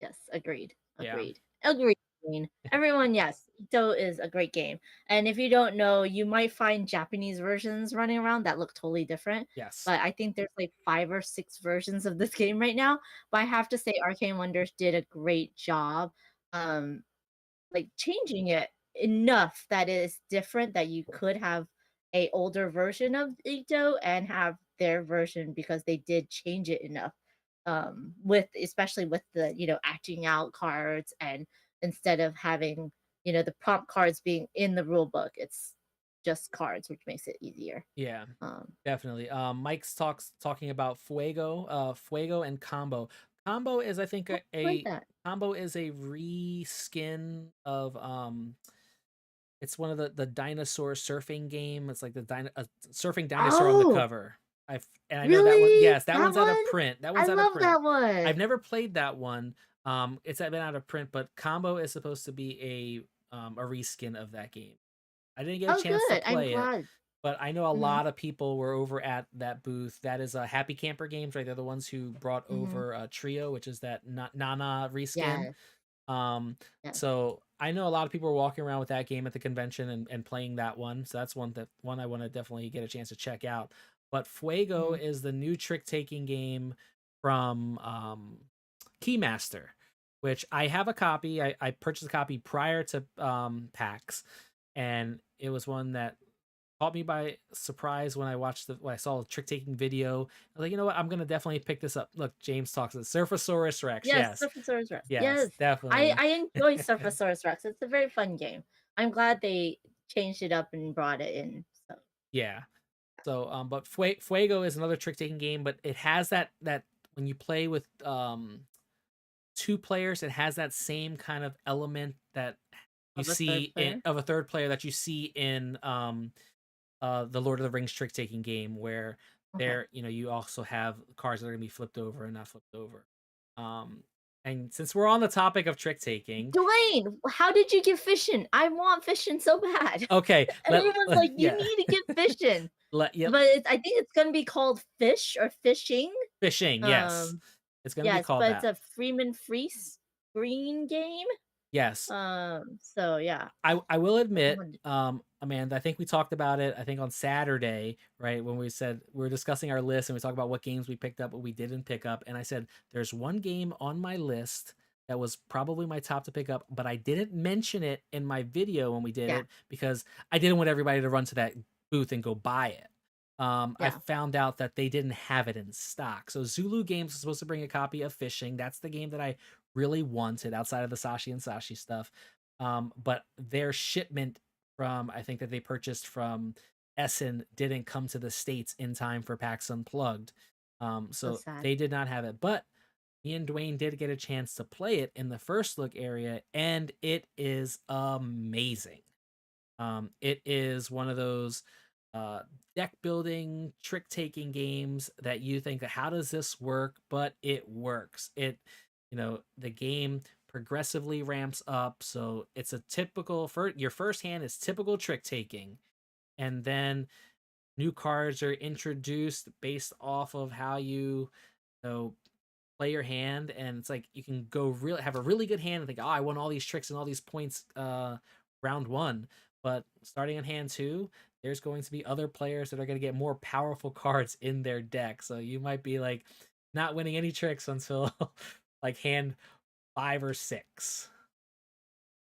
Yes, agreed. Yeah. Agreed. Agreed. Queen. Everyone, yes, Ito is a great game. And if you don't know, you might find Japanese versions running around that look totally different. Yes. But I think there's like 5 or 6 versions of this game right now. But I have to say, Arcane Wonders did a great job. Um, like changing it enough that it is different that you could have a older version of Ito and have their version because they did change it enough with especially with the acting out cards and instead of having the prompt cards being in the rule book it's just cards which makes it easier. Yeah. um Definitely. Mike's talking about Fuego and Combo. Combo is I think oh, like that. Combo is a reskin of it's one of the dinosaur surfing game. It's like surfing dinosaur on the Oh, cover. And I know that one. really? Yes, that That one's out of one? print. That I one's out of love print. that I've one. never played that one. It's been out of print, but Combo is supposed to be a reskin of that game. I didn't get a Oh, chance to good. I'm play it, glad. but I know a Hmm. lot of people were over at that booth. That is Happy Camper Games, right? They're the ones who brought Hmm. over Trio, which is that Nana reskin. Yes. Um, Yes. so I know a lot of people were walking around with that game at the convention and playing that one. So that's one I want to definitely get a chance to check out. But Fuego Hmm. is the new trick taking game from Keymaster, which I have a copy. I purchased a copy prior to PAX, and it was one that caught me by surprise when when I saw the trick taking video. I was like, you know what, I'm gonna definitely pick this up. Look, James talks about Surfosaurus Rex. Yes, Yes, Surfasaurus Rex. yes, Yes. I definitely. I enjoy Surfasaurus Rex. It's a very fun game. I'm glad they changed it up and brought it in. So Yeah. So, but Fuego is another trick taking game, but it has that when you play with two players, it has that same kind of element that you of a third see in player. of a third player that you see in the Lord of the Rings trick taking game, where Okay. there you also have cards that are gonna be flipped over and not flipped over. Um, and since we're on the topic of trick taking, Dwayne, how did you get fishing? I want fishing so bad. okay, Everyone's like, you yeah, need to get fishing. yep, But I think it's gonna be called fish or fishing. fishing, yes, Um, it's gonna be yes, called but it's that. a Freeman Freeze green game. Yes, So yeah. I will I admit, wanted- Amanda, I think we talked about it, I think on Saturday, right? When we said we were discussing our list and we talked about what games we picked up, what we didn't pick up. And I said, there's one game on my list that was probably my top to pick up, but I didn't mention it in my video when we did Yeah, it because I didn't want everybody to run to that booth and go buy it. I yeah. found out that they didn't have it in stock. So Zulu Games was supposed to bring a copy of Fishing. That's the game that I really wanted outside of the Sashi and Sashi stuff. But their shipment from I think that they purchased from Essen didn't come to the States in time for PAX Unplugged. So So sad. they did not have it. But me and Dwayne did get a chance to play it in the first look area, and it is amazing. It is one of those uh, deck building, trick taking games that you think, how does this work? But it works. The game progressively ramps up. So it's a typical, your first hand is typical trick taking. And then new cards are introduced based off of how you know, play your hand, and it's like you can go really have a really good hand and think, oh, I won all these tricks and all these points round one. But starting in hand two, there's going to be other players that are going to get more powerful cards in their deck. So you might be like not winning any tricks until like hand five or six.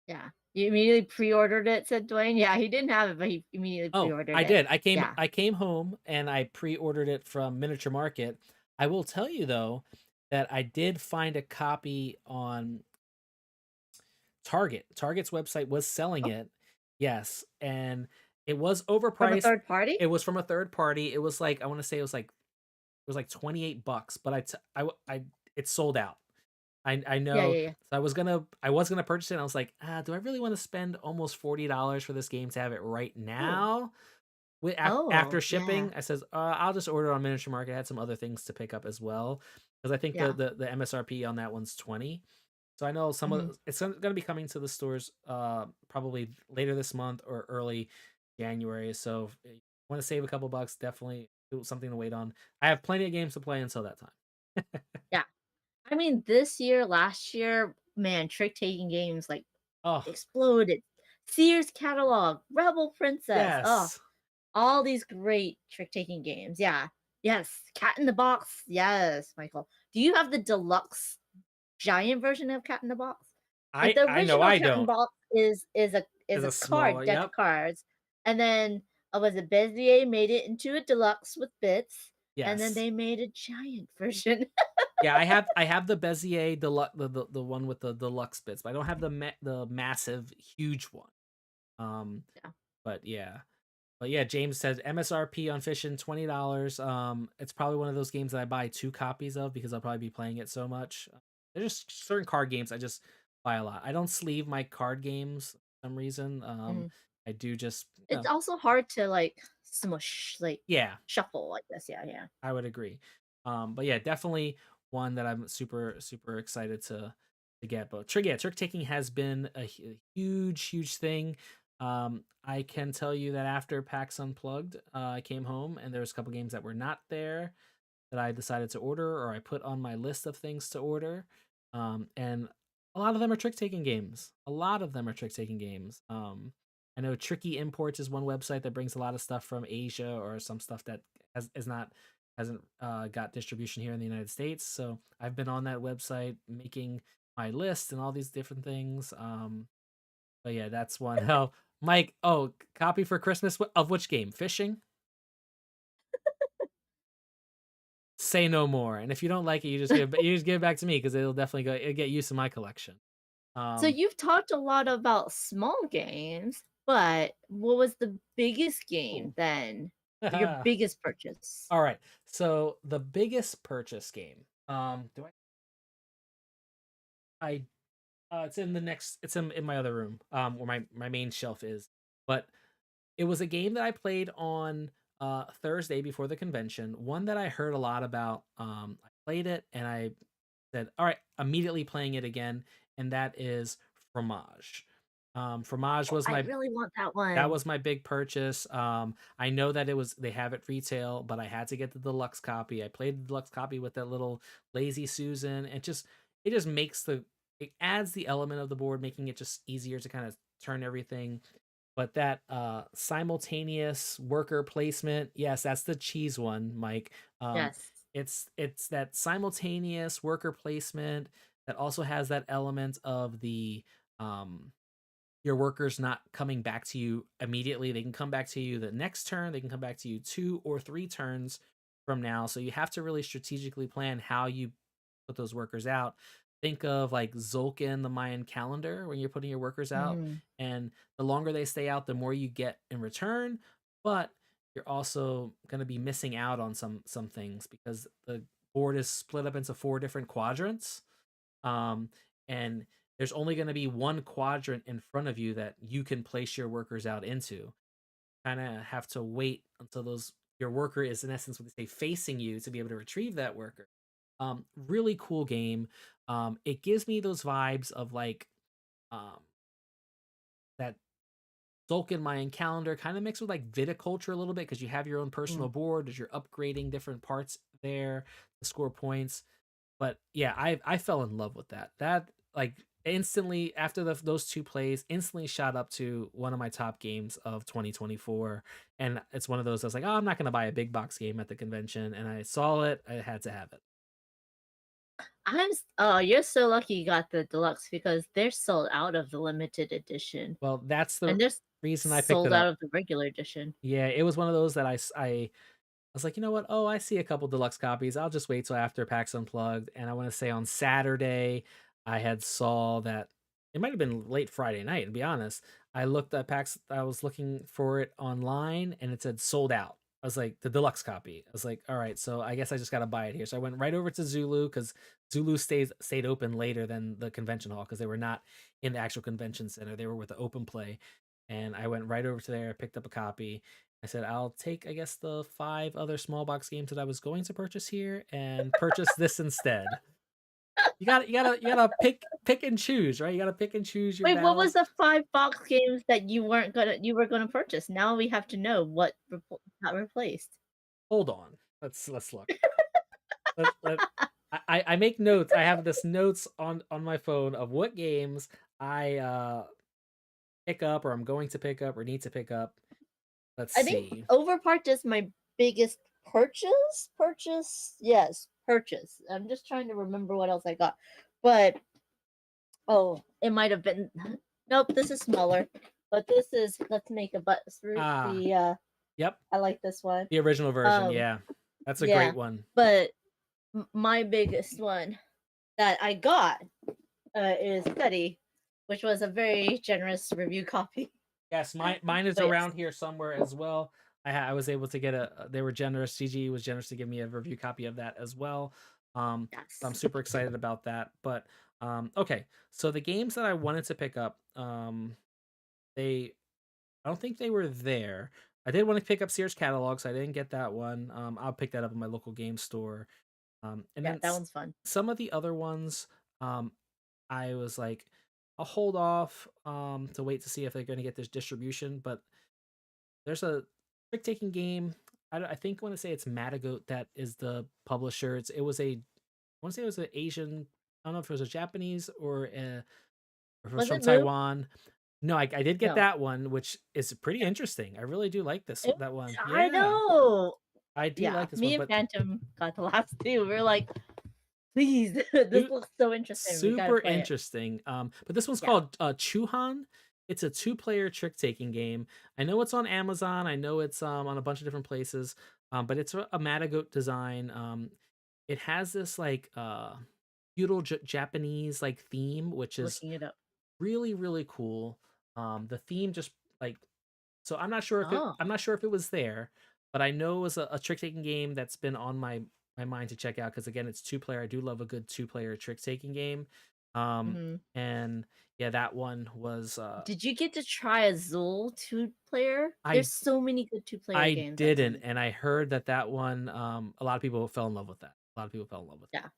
Yeah. You immediately pre-ordered it, said Dwayne. Yeah, he didn't have it, but he immediately Oh, pre-ordered I it. did. Yeah. I came home and I pre-ordered it from Miniature Market. I will tell you though that I did find a copy on Target. Target's website was selling Oh, it. Yes, and it was from a overpriced. third party? It was from a third party. It was like I want to say it was like $28, but it sold out. I Yeah, know. yeah, yeah. So I was gonna purchase it. And I was like, do I really want to spend almost $40 for this game to have it right Oh. now? After Oh, yeah. shipping, I says, I'll just order it on Miniature Market. I had some other things to pick up as well because I think the, Yeah. the the MSRP on that one's 20. So I know some Mhm. of it's going to be coming to the stores probably later this month or early January. So if you want to save a couple bucks, definitely do something to wait on. I have plenty of games to play until that time. Yeah. I mean, this year, last year, man, trick-taking games, like, Oh, exploded. Sears catalog, Rebel Princess, oh, yes. all these great trick-taking games, yeah. Yes, Cat in the Box, yes, Michael. Do you have the deluxe giant version of Cat in the Box? Like, the I know original I Cat in the don't. Box is Is a a card smaller, deck of yep. cards, and then, was it Bezier made it into a deluxe with bits, and then Yes. they made a giant version. Yeah, I have the Bezier the one with the deluxe bits, but I don't have the massive huge one. Um Yeah. but yeah. But yeah, James says MSRP on Fishin' $20. It's probably one of those games that I buy 2 copies of because I'll probably be playing it so much. There's just certain card games I just buy a lot. I don't sleeve my card games for some reason. Mhm. I do just, It's also hard to, like, smush, like, yeah, shuffle like this, yeah, yeah. I would agree. But yeah, definitely one that I'm super excited to get. But trick taking has been a huge thing. I can tell you that after PAX Unplugged, I came home and there was a couple games that were not there that I decided to order or I put on my list of things to order. And a lot of them are trick taking games. A lot of them are trick taking games. I know Tricky Imports is one website that brings a lot of stuff from Asia or some stuff that hasn't got distribution here in the United States. So I've been on that website making my list and all these different things. But yeah, that's one. Oh, Mike. Oh, copy for Christmas of which game? Fishing. Say no more. And if you don't like it, you just give it back to me because it'll get use of my collection. So Um, you've talked a lot about small games, but what was the biggest game ooh. then? Your biggest purchase? All right. So the biggest purchase game. Do I it's in the next it's in my other room, where my main shelf is. But it was a game that I played on Thursday before the convention. One that I heard a lot about. I played it and I said, "All right, immediately playing it again," and that is Fromage. Fromage Oh, was I my really want that that one. was my big purchase. I know that they have it retail, but I had to get the deluxe copy. I played the deluxe copy with that little lazy Susan. It just makes it adds the element of the board, making it just easier to kind of turn everything. But that simultaneous worker placement, yes, that's the cheese one, Mike. Um, Yes. it's that simultaneous worker placement that also has that element of the um your workers not coming back to you immediately. They can come back to you the next turn. They can come back to you 2 or 3 turns from now. So you have to really strategically plan how you put those workers out. Think of like Zolkin, the Mayan calendar, when you're putting your workers out. Mhm. And the longer they stay out, the more you get in return. But you're also going to be missing out on some things because the board is split up into 4 different quadrants. Um, and there's only going to be one quadrant in front of you that you can place your workers out into. Kind of have to wait until those your worker is in essence what they say facing you to be able to retrieve that worker. Really cool game. It gives me those vibes of like um that Tzolk'in Mayan calendar kind of mixed with like viticulture a little bit because you have your own personal Mm. board as you're upgrading different parts there to score points. But yeah, I fell in love with that. That like instantly after those 2 plays, instantly shot up to one of my top games of 2024. And it's one of those I was like, oh, I'm not gonna buy a big box game at the convention, and I saw it, I had to have it. Oh, you're so lucky you got the deluxe because they're sold out of the limited edition, Well, that's the and they're reason I picked sold it out up. of the regular edition. Yeah, it was one of those that I was like, you know what? Oh, I see a couple deluxe copies. I'll just wait till after PAX Unplugged. And I want to say on Saturday, I had saw that it might have been late Friday night, to be honest. I looked at PAX, I was looking for it online and it said sold out. I was like, the deluxe copy. I was like, all right, so I guess I just gotta buy it here. So I went right over to Zulu because Zulu stayed open later than the convention hall because they were not in the actual convention center. They were with the open play. And I went right over to there, picked up a copy, I said, I'll take, I guess, the 5 other small box games that I was going to purchase here and purchase this instead. you gotta pick and choose, right? You gotta pick and choose your Wait, what was battles. the 5 box games that you were gonna purchase? Now we have to know what got replaced. Hold on. Let's look. Let I make notes. I have this notes on my phone of what games I pick up or I'm going to pick up or need to pick up. Let's I think see. Overparked is my biggest purchase. Purchase, yes, purchase. I'm just trying to remember what else I got, but oh, it might have been. Nope, this is smaller. But this is Let's Make a Butts Root. Ah, yep, I like this one. the original version. Um, Yeah, that's a yeah, great one. but my biggest one that I got is Study, which was a very generous review copy. Yes, mine is But yes, around here somewhere as well. I was able to get they were generous. CG was generous to give me a review copy of that as well. So I'm yes. super excited about that. But okay, so the games that I wanted to pick up, they I don't think they were there. I did want to pick up Sears catalog, so I didn't get that one. I'll pick that up in my local game store. And Yeah, then that one's fun. some of the other ones, I was like, I'll hold off to wait to see if they're going to get this distribution. But there's a trick taking game. I think I want to say it's Matagoat that is the publisher. It was a I want to say it was an Asian. I don't know if it was a Japanese or if it was Was from it Moo? Taiwan. No, I did get No. that one, which is pretty Yeah. interesting. I really do like It, that one. I Yeah, know. I do Yeah, like this one, me and but Phantom got the last two. We are like, please, this su- looks so interesting. We gotta super play it. interesting. But this one's Yeah. called Chuhan. It's a two-player trick-taking game. I know it's on Amazon. I know it's on a bunch of different places. But it's a Matagoat design. It has this like feudal Japanese like theme, which is Looking it up. really really cool. The theme just like so Oh. I'm not sure if it was there, but I know it was a trick taking game that's been on my mind to check out because again it's two player. I do love a good two player trick taking game. Hmm. And yeah, that one was Did you get to try a Zool two-player? I There's so many good two-player I games I've didn't, seen. and I heard that one a lot of people fell in love with that. A lot of people fell in love with that. Yeah.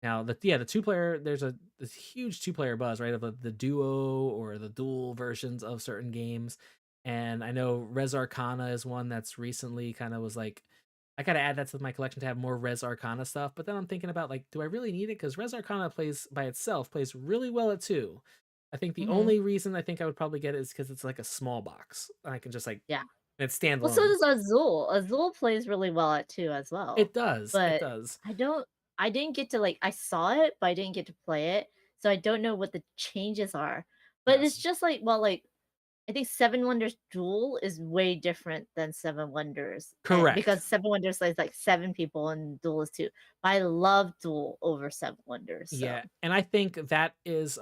Now the two player there's a this huge two player buzz right of the duo or the dual versions of certain games, and I know Res Arcana is one that's recently kind of was like I gotta add that to my collection to have more Res Arcana stuff. But then I'm thinking about like, do I really need it? Because Res Arcana plays by itself plays really well at two. I think the Hmm. only reason I think I would probably get it is because it's like a small box. And I can just like Yeah. it's Well, so standalone. does Azul. Azul plays really well at 2 as well, It does. It but does. I don't I didn't get to, like I saw it, but I didn't get to play it, so I don't know what the changes are. But it's Yes. just like well, like, I think Seven Wonders Duel is way different than Seven Wonders, Correct. because Seven Wonders plays, like, 7 people and Duel is 2. But I love Duel over Seven Wonders, so Yeah. And I think that is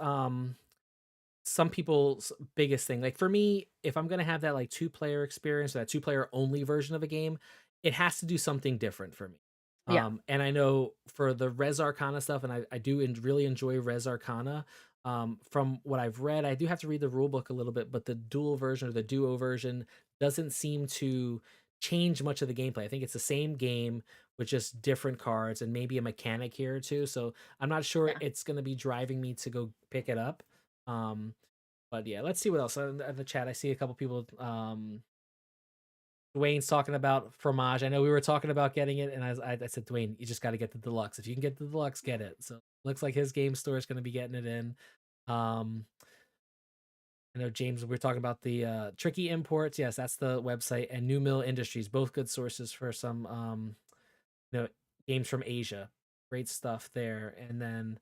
some people's biggest thing. Like for me, if I'm gonna have that like two player experience, or that two player only version of a game, it has to do something different for me. yeah. And I know for the Res Arcana stuff, and I do really enjoy Res Arcana. From what I've read, I do have to read the rule book a little bit, but the dual version or the duo version doesn't seem to change much of the gameplay. I think it's the same game with just different cards and maybe a mechanic here or two. So I'm not sure Yeah. it's gonna be driving me to go pick it up. Um, but yeah, let's see what else in the chat. I see a couple people. Dwayne's talking about fromage. I know we were talking about getting it, and I said, Dwayne, you just got to get the deluxe. If you can get the deluxe, get it. So looks like his game store is going to be getting it in. Um, I know James. We're talking about the Tricky Imports. Yes, that's the website, and New Mill Industries, both good sources for some games from Asia. Great stuff there. And then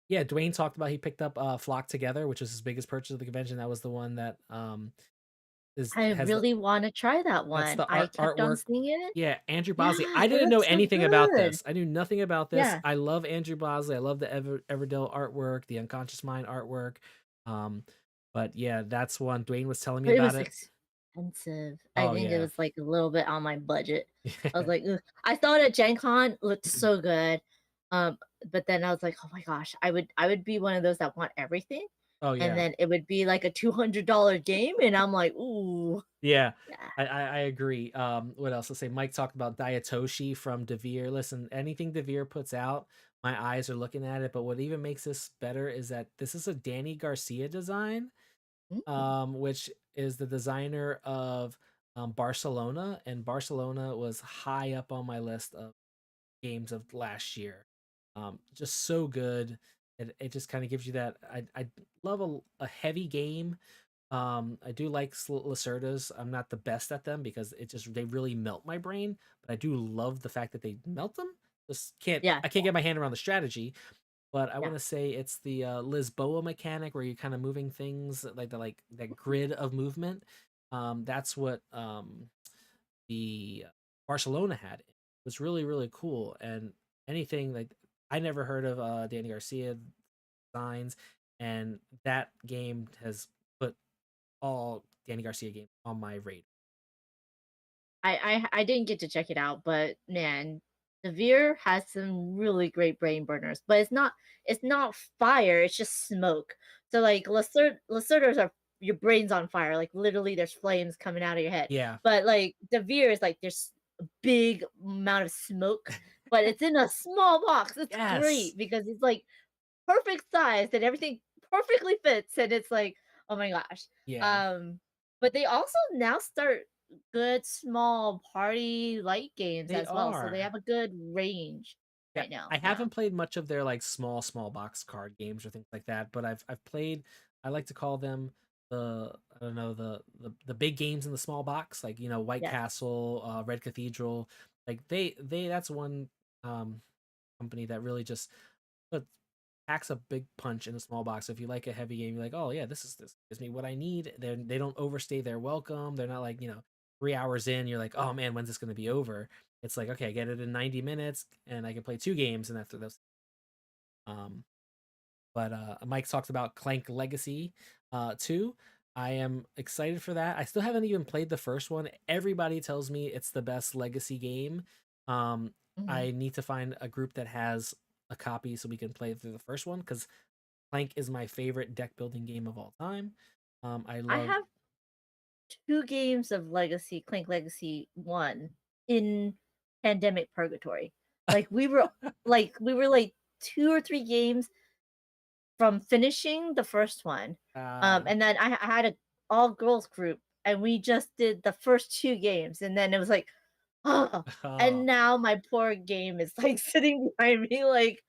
yeah, Dwayne talked about he picked up Flock Together, which was his biggest purchase of the convention. That was the one that is I has the really wanna try that that's one. the I kept on artwork. seeing it. Yeah, Andrew Bosley. Yeah, I it didn't know looks so anything about good. this. I knew nothing about this. Yeah. I love Andrew Bosley. I love the Everdell artwork, the Unconscious Mind artwork. Um, but yeah, that's one. Dwayne was telling me But it about was it. expensive. I Oh think it yeah. was, like, a little bit on my budget. I was like, "Ugh." I thought at Gen Con looked so good, um, but then I was like, "Oh my gosh." I would be one of those that want everything, Oh and yeah. then it would be like a $200 game, and I'm like, "Ooh." Yeah, Yeah. I agree. What else? Let's say Mike talked about Diatoshi from Devere. Listen, anything Devere puts out, my eyes are looking at it. But what even makes this better is that this is a Danny Garcia design, Mm. which is the designer of Barcelona, and Barcelona was high up on my list of games of last year. Just so good. It just kind of gives you that. I love a heavy game. I do like Lacerdas. I'm not the best at them because it just they really melt my brain. But I do love the fact that they melt them. Just can't Yeah, I can't get my hand around the strategy. But I yeah. want to say it's the Lisboa mechanic where you're kind of moving things like that grid of movement. That's what the Barcelona had. It was really really cool, and anything like I never heard of Danny Garcia designs, and that game has put all Danny Garcia games on my radar. I didn't get to check it out, but man, the Veer has some really great brain burners. But it's not fire, it's just smoke. So like Lacerdas are your brain's on fire. Like literally there's flames coming out of your head. Yeah. But like the Veer is like there's a big amount of smoke, but it's in a small box. It's Yes. great because it's like perfect size and everything perfectly fits and it's like, "Oh my gosh." Yeah. Um, but they also now start good small party light games They as well, so they are. have a good range Yeah, right now, I yeah. haven't played much of their like small box card games or things like that, but I've played. I like to call them the I don't know the big games in the small box, like White Yes. Castle, Red Cathedral. Like they that's one um company that really just puts packs a big punch in a small box. So if you like a heavy game, you're like, oh yeah, this gives me what I need. They don't overstay their welcome. They're not like 3 hours in, you're like, oh man, when's this gonna be over? It's like, okay, get it in 90 minutes, and I can play two games, and after those, um, but Mike talked about Clank Legacy, too. I am excited for that. I still haven't even played the first one. Everybody tells me it's the best Legacy game. Um, Mhm. I need to find a group that has a copy so we can play through the first one because Clank is my favorite deck building game of all time. I I love. have 2 games of Legacy Clank Legacy 1 in pandemic purgatory. Like, we were, 2 or 3 games from finishing the first one, uh, and then I had a all girls group, and we just did the first 2 games, and then it was like, oh, and now my poor game is like sitting behind me, like,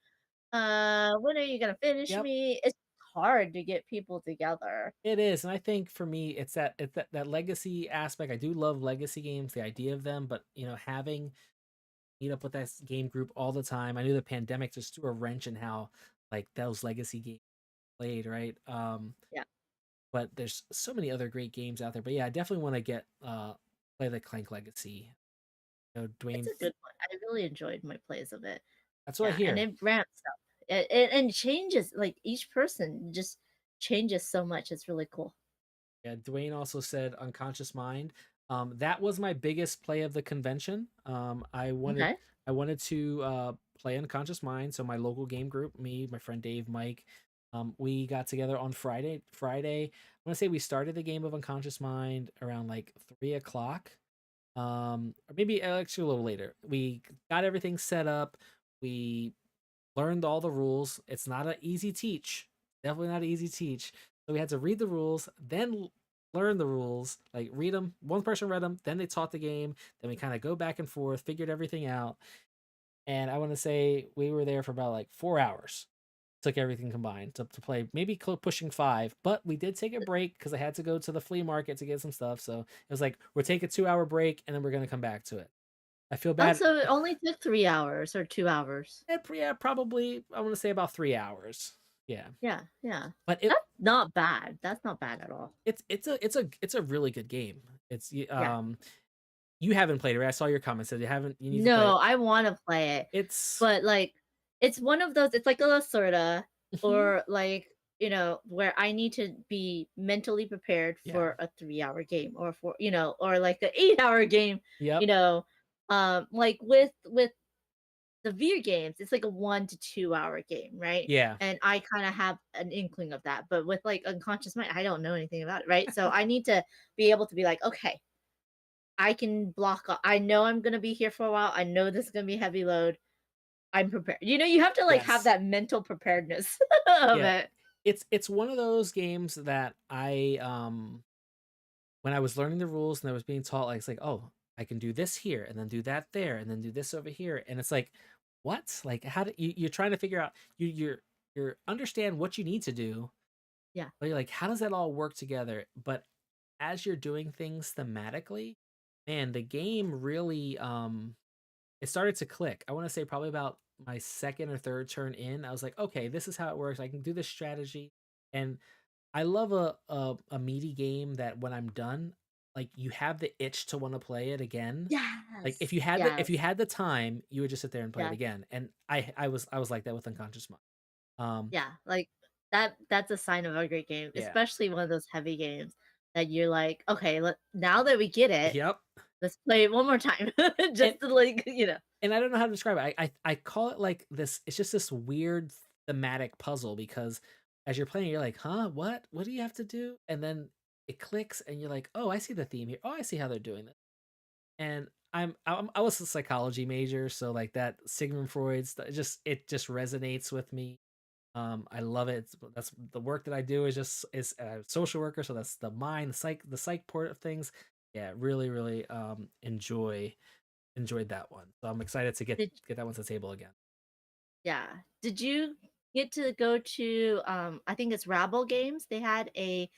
when are you gonna finish yep. me? It's hard to get people together. It is, and I think for me, it's that legacy aspect. I do love legacy games, the idea of them, but having meet up with that game group all the time. I knew the pandemic just threw a wrench in how like those legacy games played, right? Yeah, But there's so many other great games out there. But yeah, I definitely want to get play the Clank Legacy. it's Dwayne, a good one. I really enjoyed my plays of it. that's what I Yeah, and hear. it ramps up. And changes like each person just changes so much. It's really cool. Yeah, Dwayne also said Unconscious Mind. That was my biggest play of the convention. Okay. I wanted to play Unconscious Mind. So my local game group, me, my friend Dave, Mike, we got together on Friday. I want to say we started the game of Unconscious Mind around like 3 o'clock. Or maybe actually a little later. We got everything set up. We learned all the rules. It's not an easy teach. Definitely not an easy teach. So we had to read the rules, then learn the rules, like read them. One person read them, then they taught the game. Then we kind of go back and forth, figured everything out. And I want to say we were there for about like 4 hours. Took everything combined to play, maybe pushing 5. But we did take a break because I had to go to the flea market to get some stuff. So it was like we're taking a 2 hour break and then we're gonna come back to it. I feel Oh, bad. so it only took 3 hours or 2 hours. Yeah, probably. I want to say about 3 hours. Yeah, Yeah, yeah. but it That's not bad. That's not bad at all. it's a really good game. Yeah. You haven't played it, right? I saw your comments said you need to play No, it. I wanna play it, It's but, like, it's one of those it's like a Lacerda mhm, or, like, where I need to be mentally prepared yeah. for a 3-hour game or or like a 8-hour game, you Yep. know? Like, with the Veer games, it's like a 1 to 2-hour game, right? Yeah. And I kinda have an inkling of that, but with, like, Unconscious Mind, I don't know anything about it, right? So I need to be able to be like, "Okay, I can block o I know I'm gonna be here for a while, I know this is gonna be heavy load. I'm prepared. You have to like have Yes. that mental preparedness of Yeah. it. It's one of those games that when I was learning the rules and I was being taught, like, it's like, oh, I can do this here and then do that there and then do this over here. And it's like, what? Like, how do you're trying to figure out you're understand what you need to do, Yeah. but you're like, how does that all work together? But as you're doing things thematically, man, the game really it started to click. I want to say probably about my second or third turn in, I was like, okay, this is how it works. I can do this strategy. And I love a meaty game that when I'm done, like you have the itch to want to play it again. Like Yes. if Yes. you had the time, you would just sit there and play it Yes. again. And I was like that with Unconscious Mind. Um Yeah. Like that's a sign of a great game, yeah. especially one of those heavy games that you're like, okay, now that we get it, Yep. let's play it one more time. And Just to like. and I don't know how to describe it. I call it like this. It's just this weird thematic puzzle because as you're playing, you're like, huh, what? What do you have to do? And then it clicks, and you're like, oh, I see the theme here. Oh, I see how they're doing this. And I was a psychology major, so like that Sigmund Freud's it just resonates with me. I love it. That's the work that I do is a social worker, so that's the mind, the psych part of things. Yeah, really, really enjoyed that one. So I'm excited to get Did get that one to the table again. Yeah. Did you get to go to I think it's Rabble Games? They had a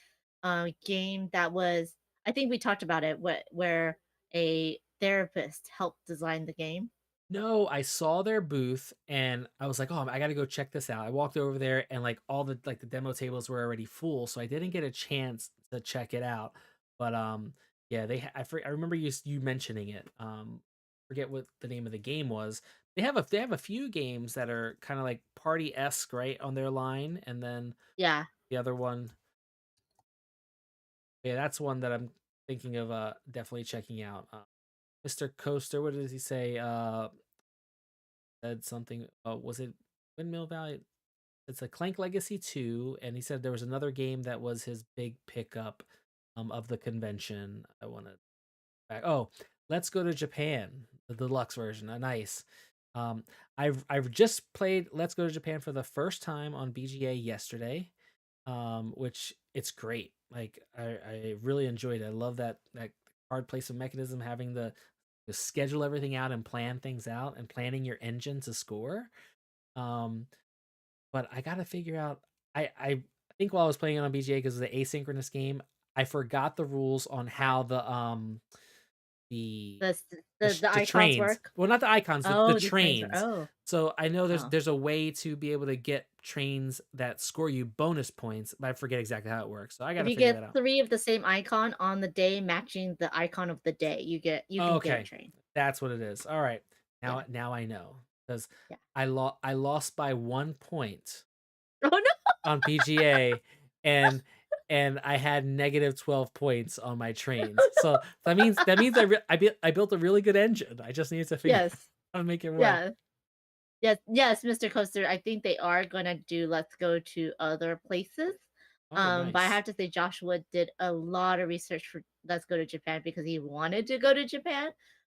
game that was, I think we talked about it, where a therapist helped design the game. No, I saw their booth and I was like, "Oh, I got to go check this out." I walked over there and like all the demo tables were already full, so I didn't get a chance to check it out. But yeah, I remember you mentioning it. Forget what the name of the game was. They have a few games that are kind of like party-esque, right, on their line, and then Yeah. the other one, yeah, that's one that I'm thinking of definitely checking out. Mr. Coaster, what does he say? Said something. Was it Windmill Valley? It's a Clank Legacy 2, and he said there was another game that was his big pickup of the convention. I want to back. Oh, Let's Go to Japan, the deluxe version. Nice. Um, I've just played Let's Go to Japan for the first time on BGA yesterday, which it's great. Like I really enjoyed it. I love that hard placement mechanism, having to schedule everything out and plan things out and planning your engine to score. Um, but I gotta figure out. I think while I was playing it on BGA because it's an asynchronous game, I forgot the rules on how the The s- the the icons trains. work. Well, not the icons, the Oh, the trains are, trains. oh. So I know there's Oh. there's a way to be able to get trains that score you bonus points, but I forget exactly how it works. So I If gotta you figure get that out. 3 of the same icon on the day matching the icon of the day, you can get a Okay, train. that's what it is. All right, Yeah. now I know because Yeah. I lost by 1 point Oh, no! on PGA, and I had negative 12 points on my trains. So that means I built a really good engine. I just need to figure out Yes. how to make it work. Yeah. Yes, yes, Mr. Coaster. I think they are gonna do Let's Go to other places. Oh, But I nice. have to say Joshua did a lot of research for Let's Go to Japan because he wanted to go to Japan,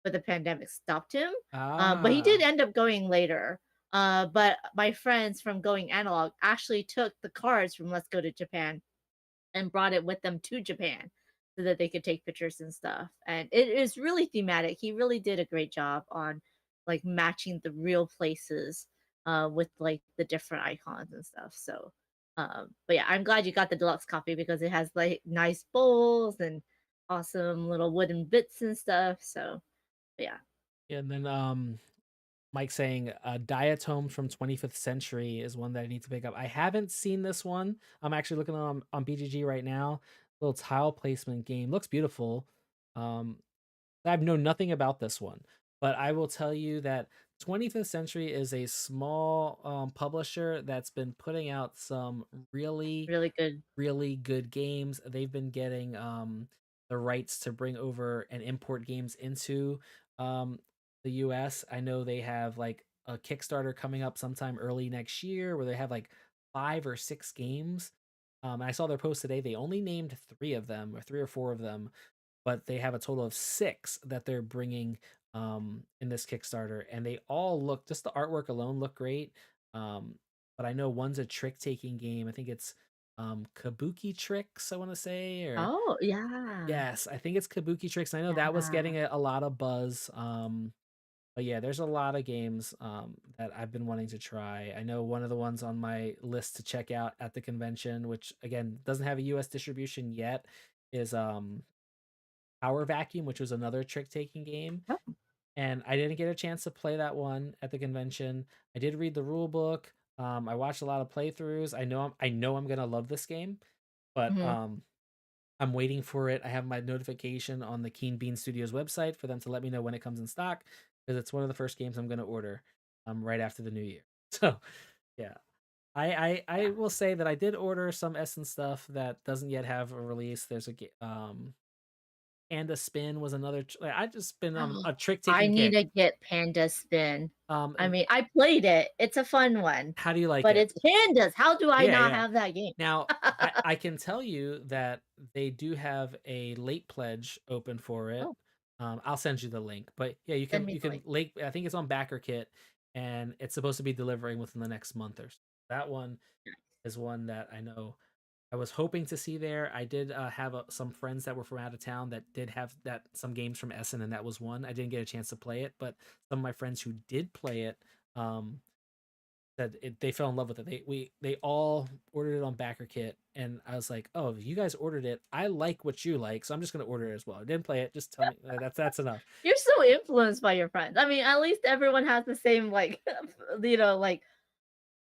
but the pandemic stopped him. But he did Ah, end up going later. But my friends from Going Analog actually took the cards from Let's Go to Japan and brought it with them to Japan so that they could take pictures and stuff. And it is really thematic. He really did a great job on like matching the real places with like the different icons and stuff. So but yeah, I'm glad you got the deluxe copy because it has like nice bowls and awesome little wooden bits and stuff. So but yeah. yeah, and then Mike saying Diatomes from 25th Century is one that I need to pick up. I haven't seen this one. I'm actually looking on BGG right now. Little tile placement game, looks beautiful. Um, I've known nothing about this one, but I will tell you that 25th Century is a small publisher that's been putting out some really, Really good. really good games. They've been getting the rights to bring over and import games into the US. I know they have like a Kickstarter coming up sometime early next year where they have like 5 or 6 games. And I saw their post today. They only named 3 of them, or 3 or 4 of them, but they have a total of 6 that they're bringing in this Kickstarter, and they all look, just the artwork alone look great. Um, but I know one's a trick taking game. I think it's Kabuki Tricks, I want to say, or Oh, yeah. yes, I think it's Kabuki Tricks. I know that was Yeah. getting a lot of buzz. But yeah, there's a lot of games that I've been wanting to try. I know one of the ones on my list to check out at the convention, which again doesn't have a US distribution yet, is Power Vacuum, which was another trick taking game. Oh. And I didn't get a chance to play that one at the convention. I did read the rule book. I watched a lot of playthroughs. I know I'm gonna love this game, but Mhm. I'm waiting for it. I have my notification on the Keen Bean Studios website for them to let me know when it comes in stock, because it's one of the first games I'm going to order right after the new year. So, yeah. I Yeah. will say that I did order some Essen stuff that doesn't yet have a release. There's Panda Spin was another I just been on a trick I taking need kick. to get Panda Spin. I And mean, I played it. It's a fun one, how do you like but it? it's pandas. How do I Yeah, not yeah. have that game? Now, I can tell you that they do have a late pledge open for it. Oh, I'll send you the link, but yeah, you send can me you the can link. late. I think it's on BackerKit, and it's supposed to be delivering within the next month or so. That one is one that I know I was hoping to see there. I did have some friends that were from out of town that did have that some games from Essen, and that was one. I didn't get a chance to play it, but some of my friends who did play it, said they fell in love with it. They all ordered it on BackerKit, and I was like, "Oh, you guys ordered it. I like what you like, so I'm just gonna order it as well." I didn't play it. Just tell me that's enough. You're so influenced by your friends. I mean, at least everyone has the same like, like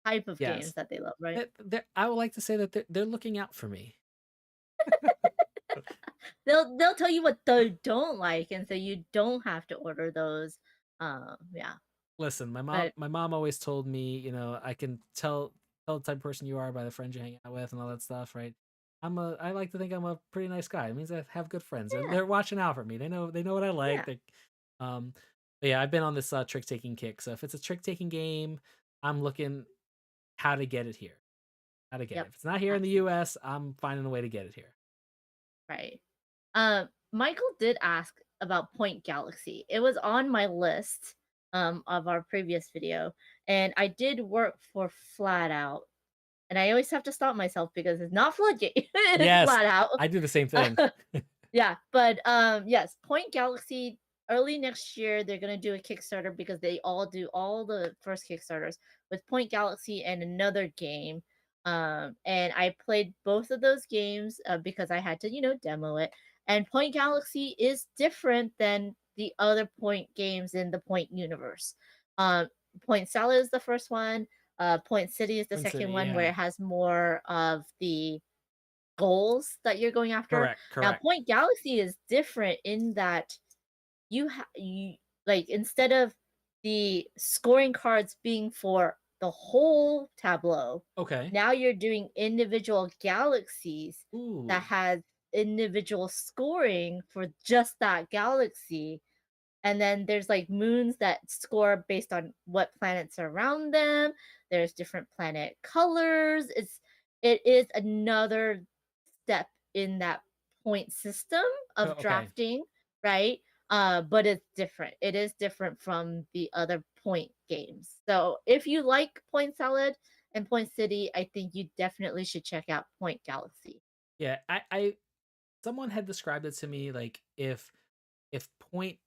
type of games Yes, that they love, right? I would like to say that they're looking out for me. They'll tell you what they don't like, and so you don't have to order those. Yeah, Listen, but my mom always told me, I can tell the type of person you are by the friends you hang out with and all that stuff, right? I like to think I'm a pretty nice guy. It means I have good friends. They're, yeah, they're watching out for me. They know what I like. yeah, Um, but yeah, I've been on this trick taking kick. So if it's a trick taking game, I'm looking how to get it here. How to get it. yep, If it's not here in the absolutely U.S., I'm finding a way to get it here. right. Michael did ask about Point Galaxy. It was on my list of our previous video, and I did work for Flat Out, and I always have to stop myself because it's not Floodgate, it's Yes, Flat Out. I do the same thing. Yeah, but yes, Point Galaxy early next year they're gonna do a Kickstarter because they all do all the first Kickstarters with Point Galaxy and another game. And I played both of those games because I had to, demo it. And Point Galaxy is different than the other Point games in the Point universe. Um, Point Salad is the first one. Point City is the Twin second City, one, where yeah. it has more of the goals that you're going after. Correct, Now, correct. Point Galaxy is different in that you like, instead of the scoring cards being for the whole tableau, Okay. now you're doing individual galaxies that Ooh. has individual scoring for just that galaxy, and then there's like moons that score based on what planets are around them. There's different planet colors. It is another step in that point system of Okay. drafting, right? But it's different. It is different from the other point games. So if you like Point Salad and Point City, I think you definitely should check out Point Galaxy. Yeah, I someone had described it to me like if Point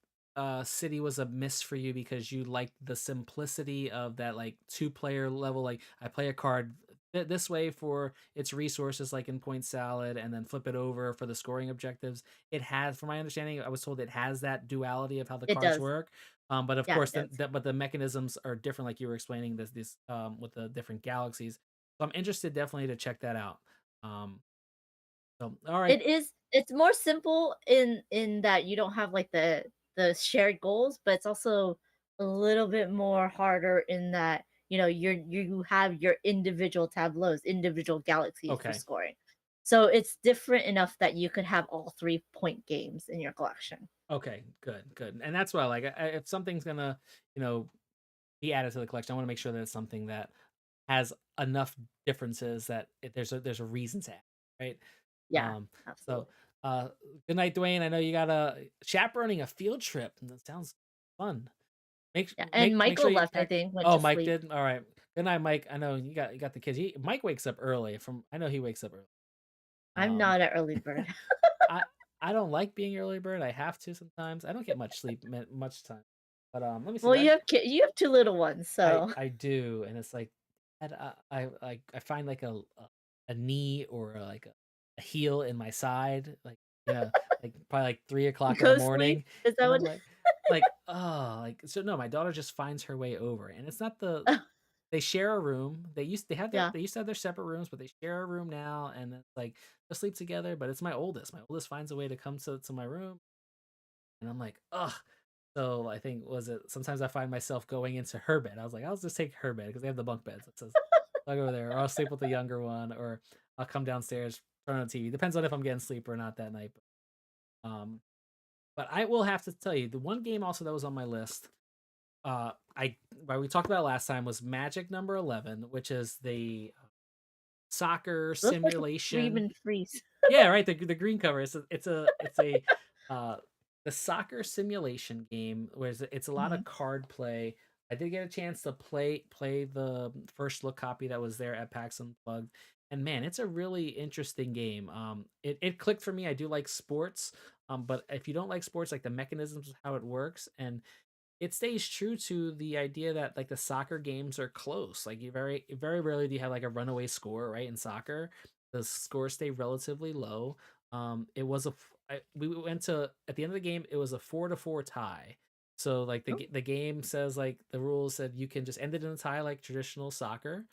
City was a miss for you because you liked the simplicity of that like two-player level, like I play a card this way for its resources like in Point Salad and then flip it over for the scoring objectives. It has, from my understanding, I was told it has that duality of how the It cards does. work. But of Yeah, course it does. but the mechanisms are different, like you were explaining this with the different galaxies. So I'm interested definitely to check that out. Um so all right. It's more simple in that you don't have like the shared goals, but it's also a little bit more harder in that, you have your individual tableaus, individual galaxies for Okay. scoring. So it's different enough that you could have all 3 point games in your collection. Okay, good, good. And that's what I like. If something's gonna, you know, be added to the collection, I want to make sure that it's something that has enough differences that there's a reason to add, right? Yeah, Um, so absolutely. uh good night, Dwayne. I know you got a chaperoning a field trip. And that sounds Fun. Make Yeah, and make sure Michael you left, I pack. think, went Oh, to Mike sleep. did. All right. Good night, Mike. I know you got the kids. Mike wakes up early. I know he wakes up early. I'm Um, not an early bird. I I don't like being early bird. I have to sometimes. I don't get much sleep much time. But let me see. Well, you have two little ones, so I do, and it's like, and I find like a knee or like a heel in my side, like you know, like probably like 3 o'clock in the ghost sleep. morning, Is that and what? I'm oh, like so. No, my daughter just finds her way over, and it's not the they share a room. Yeah. They used to have their separate rooms, but they share a room now, and it's like they sleep together. But it's my oldest. My oldest finds a way to come to my room, and I'm like, ugh. So I think was it sometimes I find myself going into her bed. I was like, I'll just take her bed because they have the bunk beds. It says I'll go over there, or I'll sleep with the younger one, or I'll come downstairs, turn on TV. Depends on if I'm getting sleep or not that night. Um, but I will have to tell you the one game also that was on my list. I what we talked about last time was Magic number 11, which is the soccer Looks like a simulation. Freeman freeze. Yeah, right. The green cover. It's a uh the soccer simulation game where it's a lot Mhm. of card play. I did get a chance to play the first look copy that was there at PAX Unplugged, and man, it's a really interesting game. It clicked for me. I do like sports, but if you don't like sports, like the mechanisms of how it works, and it stays true to the idea that like the soccer games are close. Like you very rarely do you have like a runaway score, right? In soccer, the scores stay relatively low. It was we went to at the end of the game, it was a 4-4 tie. So like Oh, the game says like the rules said you can just end it in a tie like traditional soccer,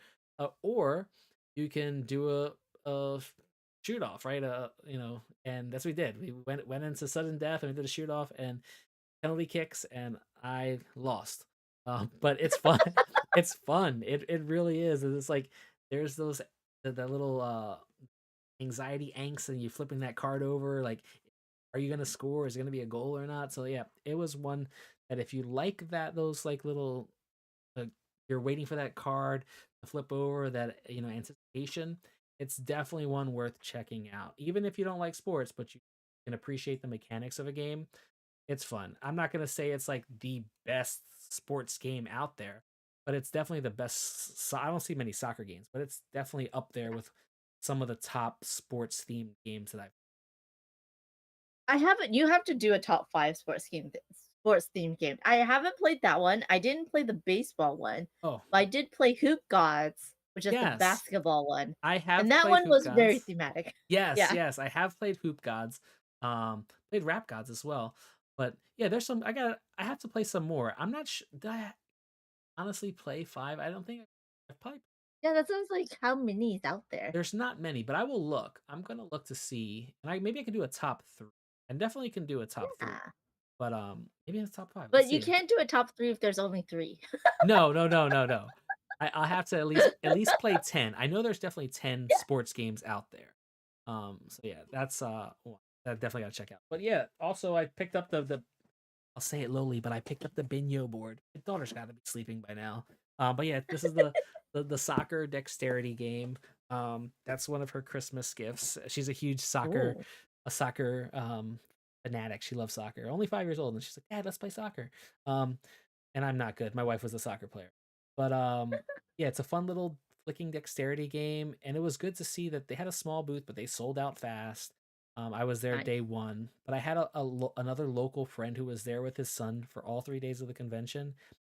or you can do a shoot off, right? And that's what we did. We went into sudden death and we did a shoot off and penalty kicks, and I lost. But it's fun. It's fun. It really is. And it's like there's those that little anxiety angst, and you flipping that card over. Like, are you gonna score? Is it gonna be a goal or not? So yeah, it was one that if you like that those like little uh, you're waiting for that card to flip over that anticipation. It's definitely one worth checking out, even if you don't like sports, but you can appreciate the mechanics of a game. It's fun. I'm not gonna say it's like the best sports game out there, but it's definitely the best. I don't see many soccer games, but it's definitely up there with some of the top sports themed games that I've. I haven't. You have to do a top five sports themed game. I haven't played that one. I didn't play the baseball one, Oh but I did play Hoop Gods, which is the yes, basketball one, I and have that played one Hoop was very Gods. thematic. Yes, Yeah, yes, I have played Hoop Gods. Played Rap Gods as well. But yeah, there's some. I have to play some more. I'm not sure. Did I honestly play five? I don't think I've probably. yeah. That sounds like how many is out there. There's not many, but I will look. I'm gonna look to see, and maybe I can do a top three. I definitely can do a top three, Yeah, but maybe it's top five. Let's but you see. can't do a top three if there's only three. No, no, no, no, no. I'll have to at least play 10. I know there's definitely 10 Yeah. sports games out there. So yeah, that's one that definitely gotta check out. But yeah, also I picked up the I'll say it lowly, but I picked up the Bingo board. My daughter's got to be sleeping by now. But yeah, this is the soccer dexterity game. That's one of her Christmas gifts. She's a huge Ooh. soccer fanatic. She loves soccer. Only 5 years old, and she's like, Dad, let's play soccer. Um, and I'm not good. My wife was a soccer player, but yeah, it's a fun little flicking dexterity game, and it was good to see that they had a small booth, but they sold out fast. I was there Nice. day one, but I had another local friend who was there with his son for all 3 days of the convention,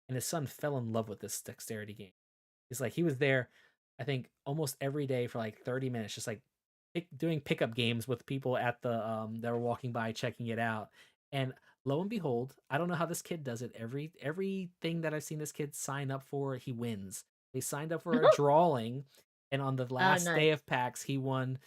and his son fell in love with this dexterity game. He's like he was there, I think almost every day for like 30 minutes, just like doing pickup games with people at the that were walking by checking it out. And lo and behold, I don't know how this kid does it. Everything that I've seen this kid sign up for, he wins. They signed up for a drawing, and on the Oh, last day nice. of PAX, he won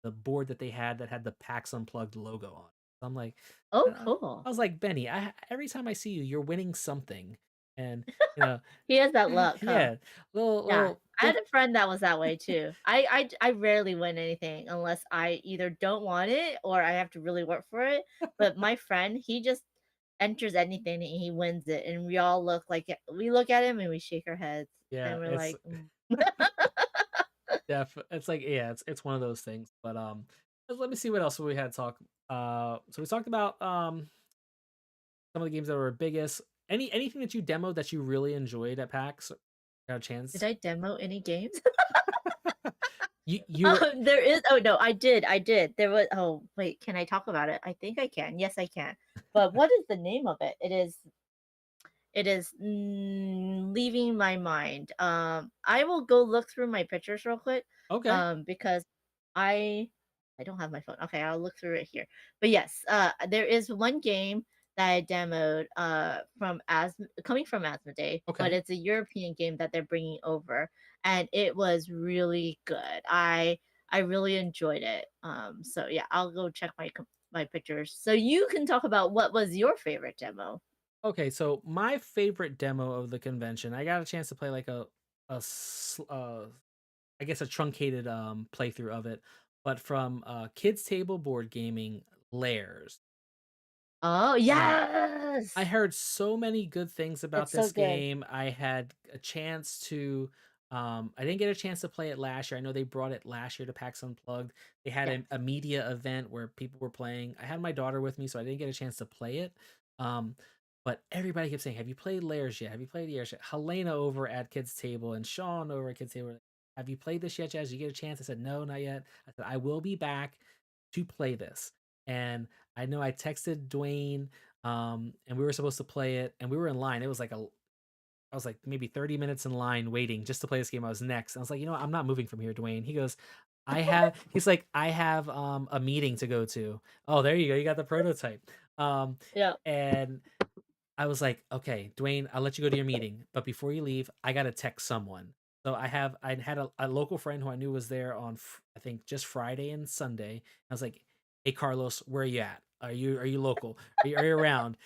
the board that they had that had the PAX Unplugged logo on. So I'm like, Oh, uh, cool. I was like, Benny, every time I see you, you're winning something, and you know, He has that luck, huh? yeah, little Yeah, little I had little. a friend that was that way too. I rarely win anything unless I either don't want it or I have to really work for it. But my friend, he just enters anything and he wins it, and we all we look at him and we shake our heads Yeah, and we're it's like, "Mm." it's like yeah, it's one of those things. But let me see what else we had talk. So we talked about some of the games that were biggest. Anything that you demoed that you really enjoyed at PAX? Got a Did chance? I demo any games? You were There is oh, no, I did. There was oh, wait, can I talk about it? I think I can. Yes, I can. But what is the name of it? It is leaving my mind. I will go look through my pictures real quick, okay. because I I don't have my phone. Okay, I'll look through it here. But yes, there is one game that I demoed from coming from Asmodee, but Okay. it's a European game that they're bringing over, and it was really good. I really enjoyed it. So yeah, I'll go check my pictures so you can talk about what was your favorite demo. Okay, so my favorite demo of the convention, I got a chance to play like a s- uh I guess a truncated playthrough of it, but from Kids Table Board Gaming Layers. Oh, Um I yes! heard so many good things about It's so this good. game. I had a chance to I didn't get a chance to play it last year. I know they brought it last year to PAX Unplugged. They had Yes. a media event where people were playing. I had my daughter with me, so I didn't get a chance to play it. Um, but everybody kept saying, "Have you played Layers yet? Have you played Layers yet?" Helena over at Kids Table and Sean over at Kids Table, were like, "Have you played this yet, Jazz? Did you get a chance?" I said, "No, not yet." I said, "I will be back to play this." And I know I texted Dwayne, and we were supposed to play it, and we were in line. It was like I was like maybe 30 minutes in line waiting just to play this game. I was next. And I was like, you know what? I'm not moving from here, Dwayne. He goes, he's like, I have a meeting to go to. Oh, there you go. You got the prototype. Um, Yeah. and I was like, okay, Dwayne, I'll let you go to your meeting, but before you leave, I gotta text someone. So I had a local friend who I knew was there on I think just Friday and Sunday. I was like, hey Carlos, where are you at? Are you local? Are you around?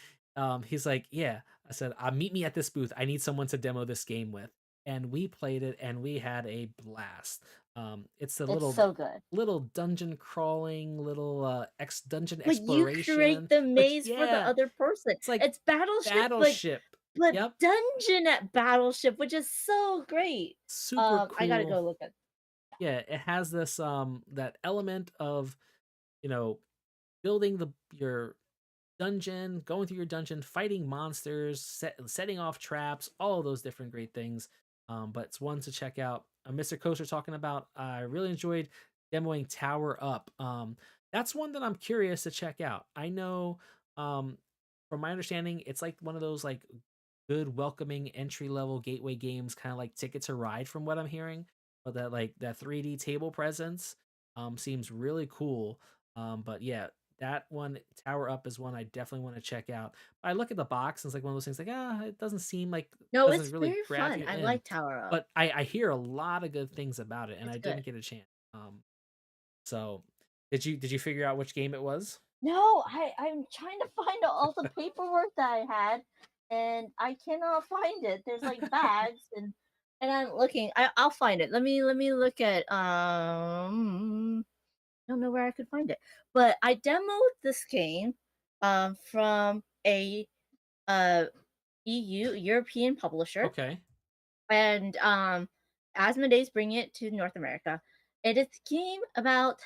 He's like, yeah. I said, meet me at this booth. I need someone to demo this game with. And we played it and we had a blast. It's the It's so good. little dungeon crawling, little ex dungeon But you create exploration. the But maze for the yeah, other person. it's like It's Battleship, Battleship. but Yep. dungeon at Battleship, which is so great. Super I gotta cool. go look at. Yeah, it has this that element of, you know, building your dungeon, going through your dungeon, fighting monsters, setting off traps, all of those different great things. But it's one to check out. Mr. Coaster talking about. I really enjoyed demoing Tower Up. That's one that I'm curious to check out. I know, from my understanding, it's like one of those like good, welcoming entry level gateway games, kind of like Ticket to Ride, from what I'm hearing. But that like that 3D table presence, seems really cool. But yeah, that one, Tower Up, is one I definitely want to check out. I look at the box and it's like one of those things like, it doesn't seem like, No, doesn't it's really very grab fun. you I in. like Tower Up. But I hear a lot of good things about it, and It's I good. didn't get a chance. So did you figure out which game it was? No, I'm trying to find all the paperwork that I had, and I cannot find it. There's like bags and I'm looking. I'll find it. Let me look at I don't know where I could find it. But I demoed this game from a uh European publisher, Okay. and Asmodee's bringing it to North America. It is a game about,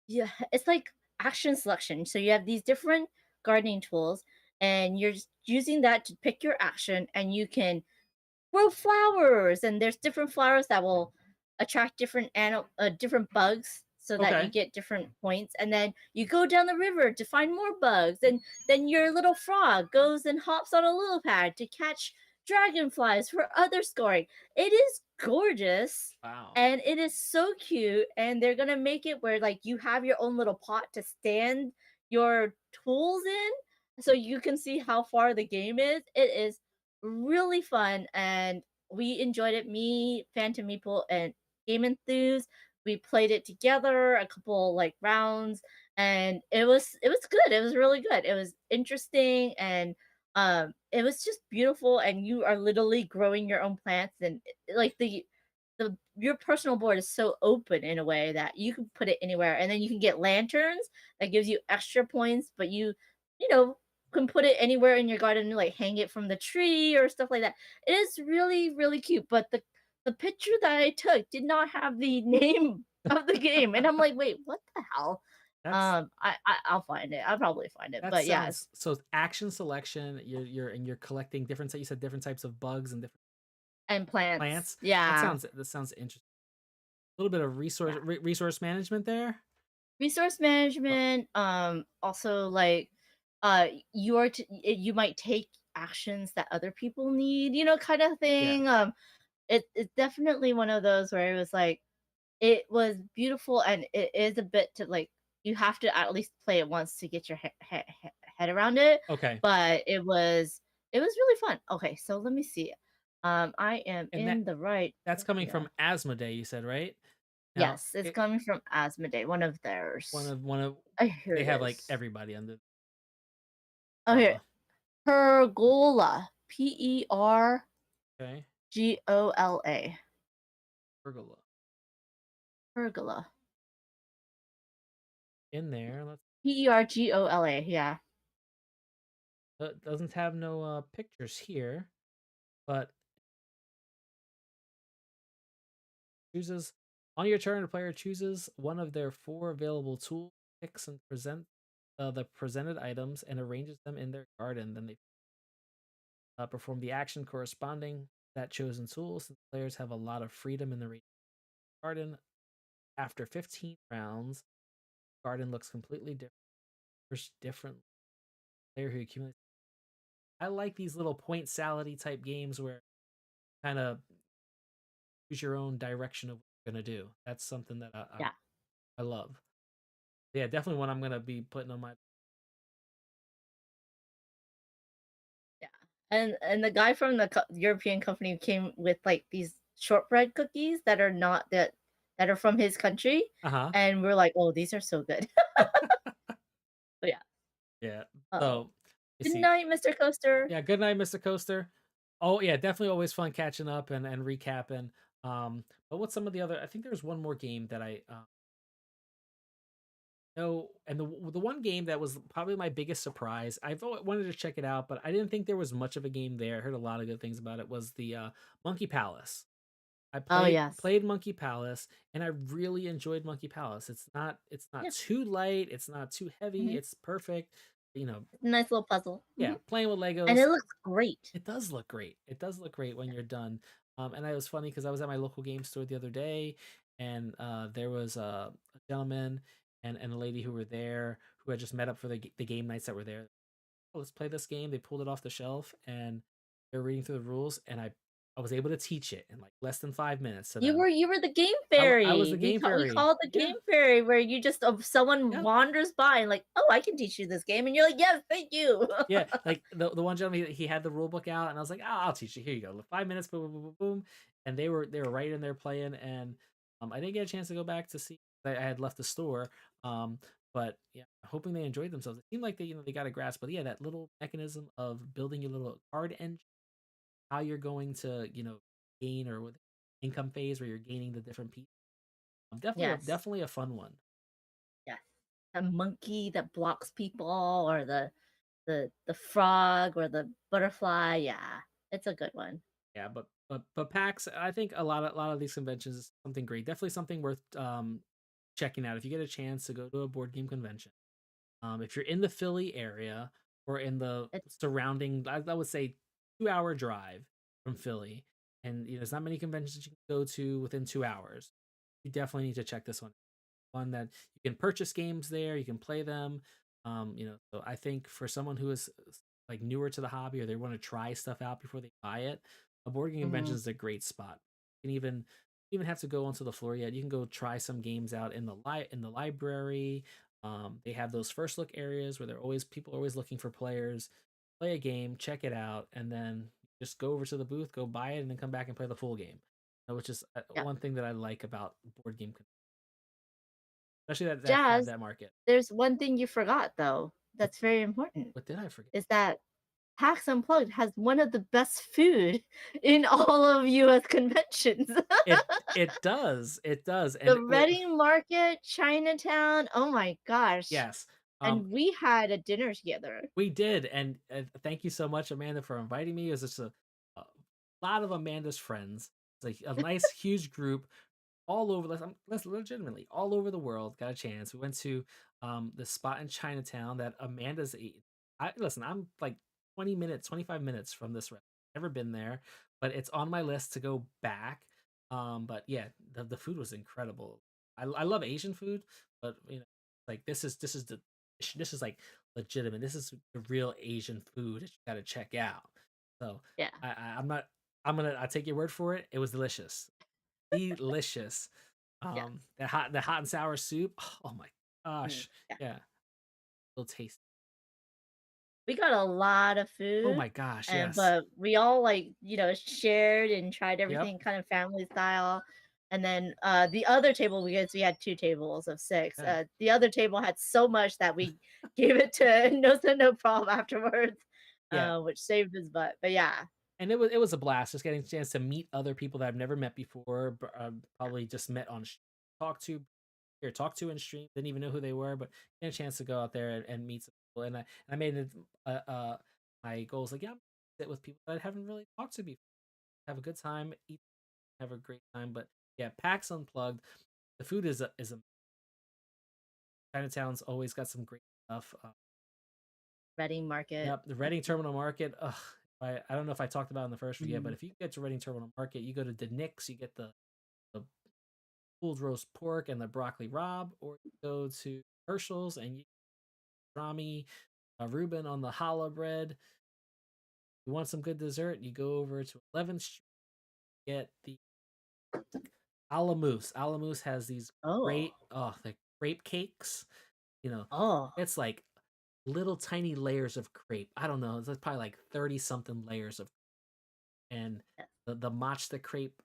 yeah, it's like action selection. So you have these different gardening tools, and you're just using that to pick your action, and you can grow flowers, and there's different flowers that will attract different bugs so that you Okay. get different points, and then you go down the river to find more bugs, and then your little frog goes and hops on a lily pad to catch dragonflies for other scoring. It is gorgeous, Wow. and it is so cute, and they're gonna make it where like you have your own little pot to stand your tools in so you can see how far the game is. It is really fun, and we enjoyed it. Me, Phantom Meeple, and Game Enthuse. We played it together a couple like rounds, and it was good. It was really good. It was interesting, and it was just beautiful. And you are literally growing your own plants, and like the your personal board is so open in a way that you can put it anywhere, and then you can get lanterns that gives you extra points, but you know can put it anywhere in your garden and like hang it from the tree or stuff like that. It is really really cute, but the picture that I took did not have the name of the game, and I'm like, wait, what the hell? That's I'll find it. I'll probably find it. that But yeah, it's sounds so action selection. You're collecting different. You said different types of bugs and different and plants. plants. Yeah. That sounds interesting. A little bit of Yeah. resource management there. Resource Well, management, also like you might take actions that other people need, kind of yeah. thing. It's definitely one of those where it was like it was beautiful and it is a bit to like you have to at least play it once to get your head around it, Okay. but it was really fun. Okay, so let me see. I am And in the right that's coming area. from Asthma Day, you said, right? Now, Yes, it's it coming from Asmodee, one of theirs. one of Here they it have like is. everybody under Oh, here. umbrella. Pergola. Pergola. Okay. Pergola. Pergola. In there, let's Pergola. Yeah. doesn't have no pictures here, but chooses on your turn, the player chooses one of their four available tools, picks and present the presented items and arranges them in their garden. Then they perform the action corresponding to that chosen tool. Since players have a lot of freedom in the garden, after 15 rounds, garden looks completely different. Different player who accumulates. I like these little point salady type games where kind of choose your own direction of what you're gonna do. That's something that Yeah. I love. Yeah, definitely one I'm gonna be putting on my. Yeah. And the guy from the European company came with like these shortbread cookies that are from his country, Uh huh. and we're like, "Oh, these are so good." But yeah. Yeah. Oh. So you Good see, night, Mr. Coaster. yeah. Good night, Mr. Coaster. Oh yeah, definitely always fun catching up and recapping. But what's some of the other? I think there's one more game that I know, and the one game that was probably my biggest surprise. I've always wanted to check it out, but I didn't think there was much of a game there. I heard a lot of good things about it. Was the Monkey Palace. I Oh, yes. played Monkey Palace and I really enjoyed Monkey Palace. It's not Yeah. too light, it's not too heavy, Mhm. it's perfect. You know, It's a nice little puzzle. yeah, Mhm. playing with And Legos, it looks great. it does look great. It does look great when you're done. And I was funny because I was at my local game store the other day, and there was a gentleman and a lady who were there who had just met up for the game nights that were there. "Oh, let's play this game." They pulled it off the shelf and they're reading through the rules, and I was able to teach it in like less than 5 minutes to them. You were the game I was fairy. the game We fairy. call it the Yeah, game fairy where you just someone yeah, wanders by and like, "Oh, I can teach you this game." And you're like, "Yes, thank you." yeah. Like the one gentleman, he had the rule book out, and I was like, "Ah, I'll teach you. Here you go. 5 minutes, boom, boom, boom, boom, boom." And they were right in there playing, and I didn't get a chance to go back to see. I had left the store, um, but yeah, hoping they enjoyed themselves. It seemed like they got a grasp, but yeah, that little mechanism of building your little card engine, how you're going to gain or with income phase where you're gaining the different pieces. Yes. Definitely a fun one. Yes. The monkey that blocks people or the frog or the butterfly. Yeah. It's a good one. Yeah, but PAX, I think a lot of these conventions is something great. Definitely something worth checking out if you get a chance to go to a board game convention. If you're in the Philly area or in the It's surrounding, I would say 2 hour drive from Philly, and there's not many conventions you can go to within 2 hours. You definitely need to check this one that you can purchase games there, you can play them. So I think for someone who is like newer to the hobby or they want to try stuff out before they buy it, a board game convention mhm. is a great spot. You can even have to go onto the floor yet. You can go try some games out in the library. They have those first look areas where people are always looking for players. Play a game, check it out, and then just go over to the booth, go buy it, and then come back and play the full game. Which is Yeah. one thing that I like about board game, especially that have Jazz, that market. there's one thing you forgot though. What That's very important. what did I forget? Is that PAX Unplugged has one of the best food in all of US conventions. It does, and The Reading Market, Chinatown, oh my gosh. yes, And we had a dinner together. we did, and thank you so much, Amanda, for inviting me. It was just a lot of Amanda's friends. It's like a nice huge group. all over. Let's legitimately all over the world. Got a chance. We went to the spot in Chinatown that Amanda's eaten. I listen. I'm like 20 minutes, 25 minutes from this restaurant. Never been there, but it's on my list to go back. But yeah, the food was incredible. I love Asian food, but like this is like legitimate. This is the real Asian food that you got to check out. So Yeah. I'm not. I take your word for it. It was delicious, delicious. Yes. The hot and sour soup. Oh my Mm, gosh, yeah. yeah, it'll taste. We got a lot of Oh food, my gosh, and yes. but we all like, shared and tried Yep, everything kind of family style. And then the other table, because we had two tables of six, yeah, the other table had so much that we gave it to no problem afterwards, yeah. which saved his butt. But yeah, And it was a blast just getting a chance to meet other people that I've never met before. Probably just met on talk to talk to in stream. Didn't even know who they were, but get a chance to go out there and meet some people. And I made it my goals like, yeah, I'm gonna sit with people that I haven't really talked to before. Have a good time, eat, have a great time. But yeah, PAX Unplugged. The food is a Chinatown's always got some great stuff. Reading Market. Yep, the Reading Terminal Market. Ugh, I don't know if I talked about it in the first video, but Mm. if you get to Reading Terminal Market, you go to the Nick's, you get the pulled roast pork and the broccoli rabe, or you go to Herschel's and you get Rami, Reuben on the challah bread. You want some good dessert? You go over to 11th Street, get the Alamoose. Alamoose has these Oh, great, the grape cakes. You know, oh, it's like little tiny layers of crepe. I don't know. It's probably like 30 something layers of, and yes. the matcha crepe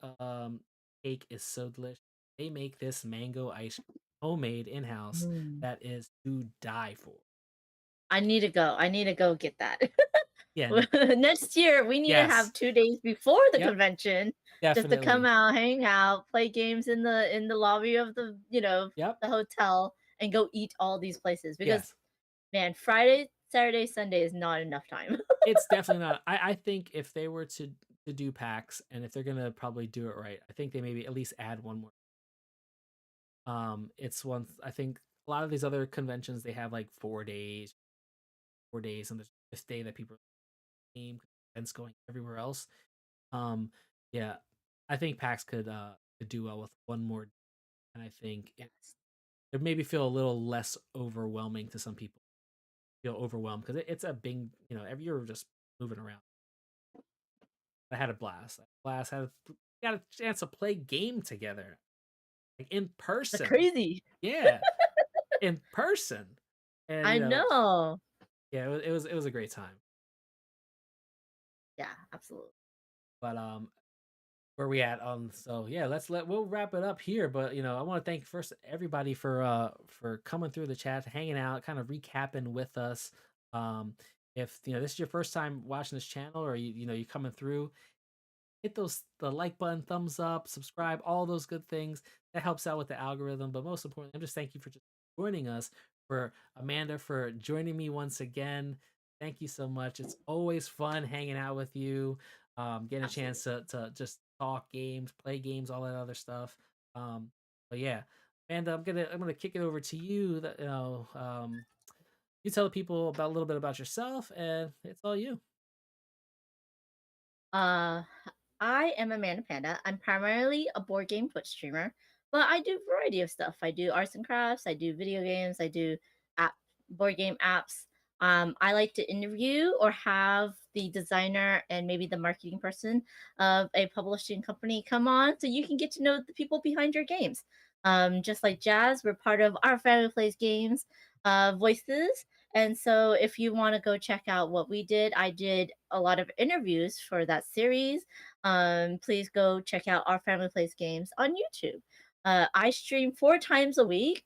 cake is so delicious. They make this mango ice cream homemade in house Mm. that is to die for. I need to go. I need to go get that. Yeah. Next year, we need to have Yes. 2 days before the Yep. convention just to come Definitely. out, hang out, play games in the lobby of Yep. the hotel, and go eat all these places. Because Yes. man, Friday, Saturday, Sunday is not enough time. It's definitely not. I think if they were to do PAX and if they're gonna probably do it right, I think they maybe at least add one more. It's one I think a lot of these other conventions they have like 4 days, 4 days, and there's this day that people game events going everywhere else. Um, yeah, I think PAX could do well with one more, and I think Yes. it maybe feel a little less overwhelming to some people. Feel overwhelmed because it's a big, every year we're just moving around. I had a blast. Got a chance to play game together, like in That's person. crazy. Yeah, in person, and I know. yeah, it was a great time. Yeah, absolutely. But where we at so yeah, we'll wrap it up here, but I want to thank first everybody for coming through the chat, hanging out, kind of recapping with us. If this is your first time watching this channel, or you coming through, hit the like button, thumbs up, subscribe, all those good things. That helps out with the algorithm. But most importantly, I'm just thank you for just joining us. For Amanda for joining me once again. Thank you so much. It's always fun hanging out with you. Getting a chance Absolutely. to just talk games, play games, all that other stuff. But yeah, Amanda, I'm gonna kick it over to you. You tell the people about a little bit about yourself, and it's all you. Uh, I am Amanda Panda. I'm primarily a board game Twitch streamer, but I do a variety of stuff. I do arts and crafts. I do video games. I do app board game apps. I like to interview or have the designer and maybe the marketing person of a publishing company come on so you can get to know the people behind your games. Just like Jazz, we're part of Our Family Plays Games voices. And so if you want to go check out what we did, I did a lot of interviews for that series. Please go check out Our Family Plays Games on YouTube. I stream 4 times a week.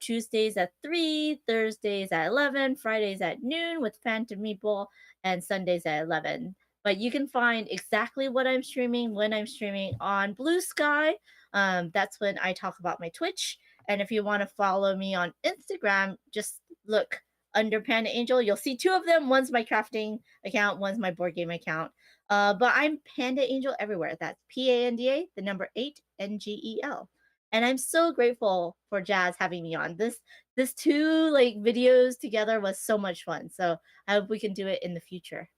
Tuesdays at 3, Thursdays at 11, Fridays at noon with Phantom Meatball, and Sundays at 11. But you can find exactly what I'm streaming when I'm streaming on Blue Sky. That's when I talk about my Twitch. And if you want to follow me on Instagram, just look under Panda Angel. You'll see two of them. One's my crafting account, one's my board game account. But I'm Panda Angel everywhere. That's PANDA, the number 8, Angel. And I'm so grateful for Jazz having me on. This two like videos together was so much fun. So I hope we can do it in the future.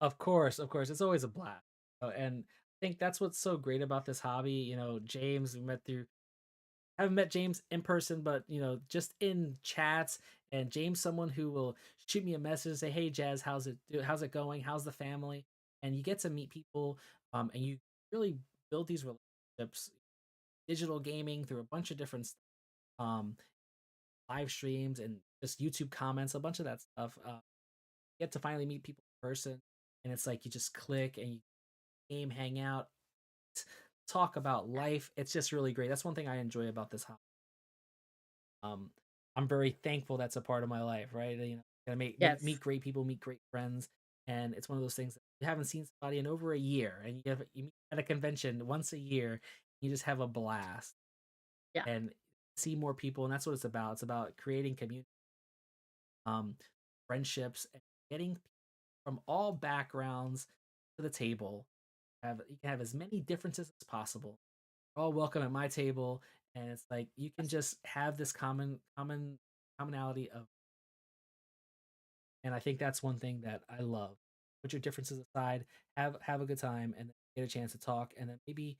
Of course, it's always a blast. And I think that's what's so great about this hobby. James, we met through haven't met James in person, but just in chats. And James, someone who will shoot me a message, say, "Hey, Jazz, how's it going? How's the family?" And you get to meet people, and you really build these relationships, digital gaming through a bunch of different um, live streams and just YouTube comments, a bunch of that stuff. You get to finally meet people in person, and it's like you just click and you game, hang out, talk about life. It's just really great. That's one thing I enjoy about this hobby. um I'm very thankful that's a part of my life, right? Gonna meet Yes. great people, meet great friends. And it's one of those things that you haven't seen somebody in over a year, and you meet at a convention once a year. You just have a blast Yeah. and see more people, and that's what it's about. It's about creating community, um friendships, and getting from all backgrounds to the table. You can have as many differences as possible, all welcome at my table. And it's like you can just have this commonality of. And I think that's one thing that I love. Put your differences aside, have a good time, and then get a chance to talk. And then maybe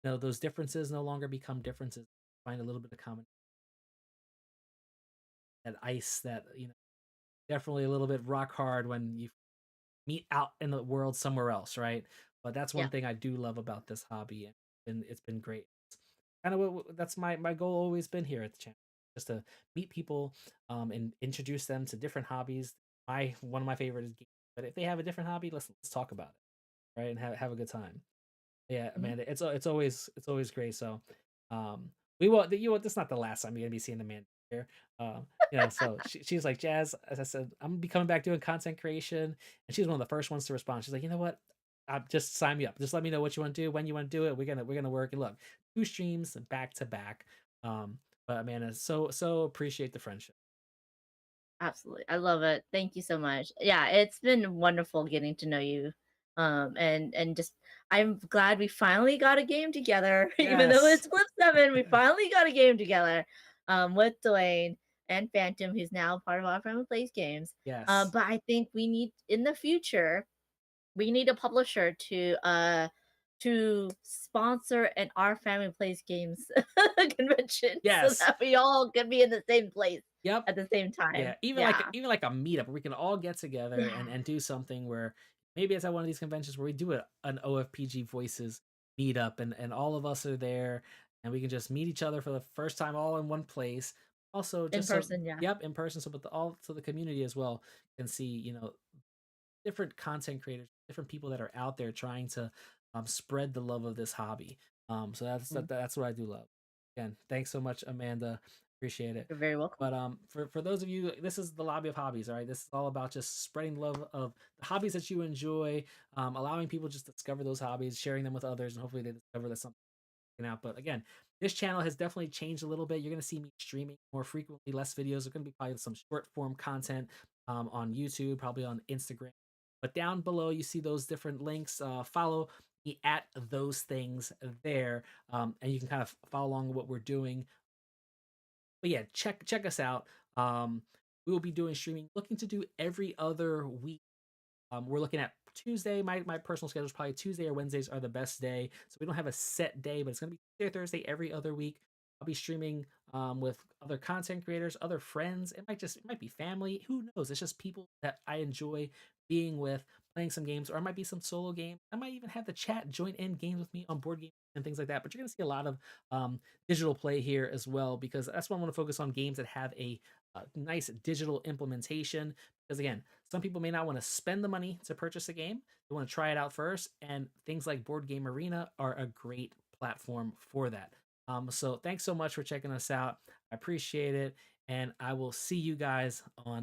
those differences no longer become differences. Find a little bit of common, that ice that definitely a little bit rock hard when you meet out in the world somewhere else, right? But that's one Yeah. thing I do love about this hobby, and it's been great. Kind of that's my goal always been here at the channel, just to meet people, and introduce them to different hobbies. My One of my favorite is games, but if they have a different hobby, let's talk about it, right? And have a good time. Yeah, Mhm. Amanda, it's always great. So, um, we will. This is not the last time you're gonna be seeing Amanda here. So she's like, "Jazz," as I said, "I'm gonna be coming back doing content creation," and she's one of the first ones to respond. She's like, "You know what? Just sign me up. Just let me know what you want to do, when you want to do it. We're gonna work." And look, 2 streams back to back. But Amanda, so appreciate the friendship. Absolutely. I love it. Thank you so much. Yeah, it's been wonderful getting to know you. And just I'm glad we finally got a game together. Even though Yes, it's Flip 7, we finally got a game together. With Dwayne and Phantom, who's now part of our family plays games. yes, But I think we need in the future, we need a publisher to sponsor an our family plays games convention so yes. that we all can be in the same place Yep. at the same Yeah, time. even like Yeah. a meetup where we can all get together Yeah. and do something where maybe it's at one of these conventions where we do an OFPG Voices meetup, and all of us are there, and we can just meet each other for the first time all in one place. Also, In just so person, yeah. yep, in person, so but the community as well can see different content creators, different people that are out there trying to spread the love of this hobby. So Mm. that's what I do love. Again, thanks so much, Amanda. Appreciate it. You're very welcome. But for those of you, this is the lobby of hobbies. All right, this is all about just spreading love of the hobbies that you enjoy, allowing people just to discover those hobbies, sharing them with others, and hopefully they discover that something out. But again, this channel has definitely changed a little bit. You're going to see me streaming more frequently, less videos. There's going to be probably some short form content on YouTube, probably on Instagram. But down below, you see those different links. Follow me at those things there, and you can kind of follow along with what we're doing. But yeah, check us out. We will be doing streaming, looking to do every other week. We're looking at Tuesday. My personal schedule is probably Tuesday or Wednesdays are the best day. So we don't have a set day, but it's gonna be Tuesday or Thursday every other week. I'll be streaming with other content creators, other friends. It might be family. Who knows? It's just people that I enjoy being with, playing some games, or it might be some solo game. I might even have the chat join in games with me on board games and things like that. But you're gonna see a lot of digital play here as well, because that's why I want to focus on games that have a nice digital implementation. Because again, some people may not want to spend the money to purchase a game. They want to try it out first, and things like Board Game Arena are a great platform for that. So thanks so much for checking us out. I appreciate it, and I will see you guys on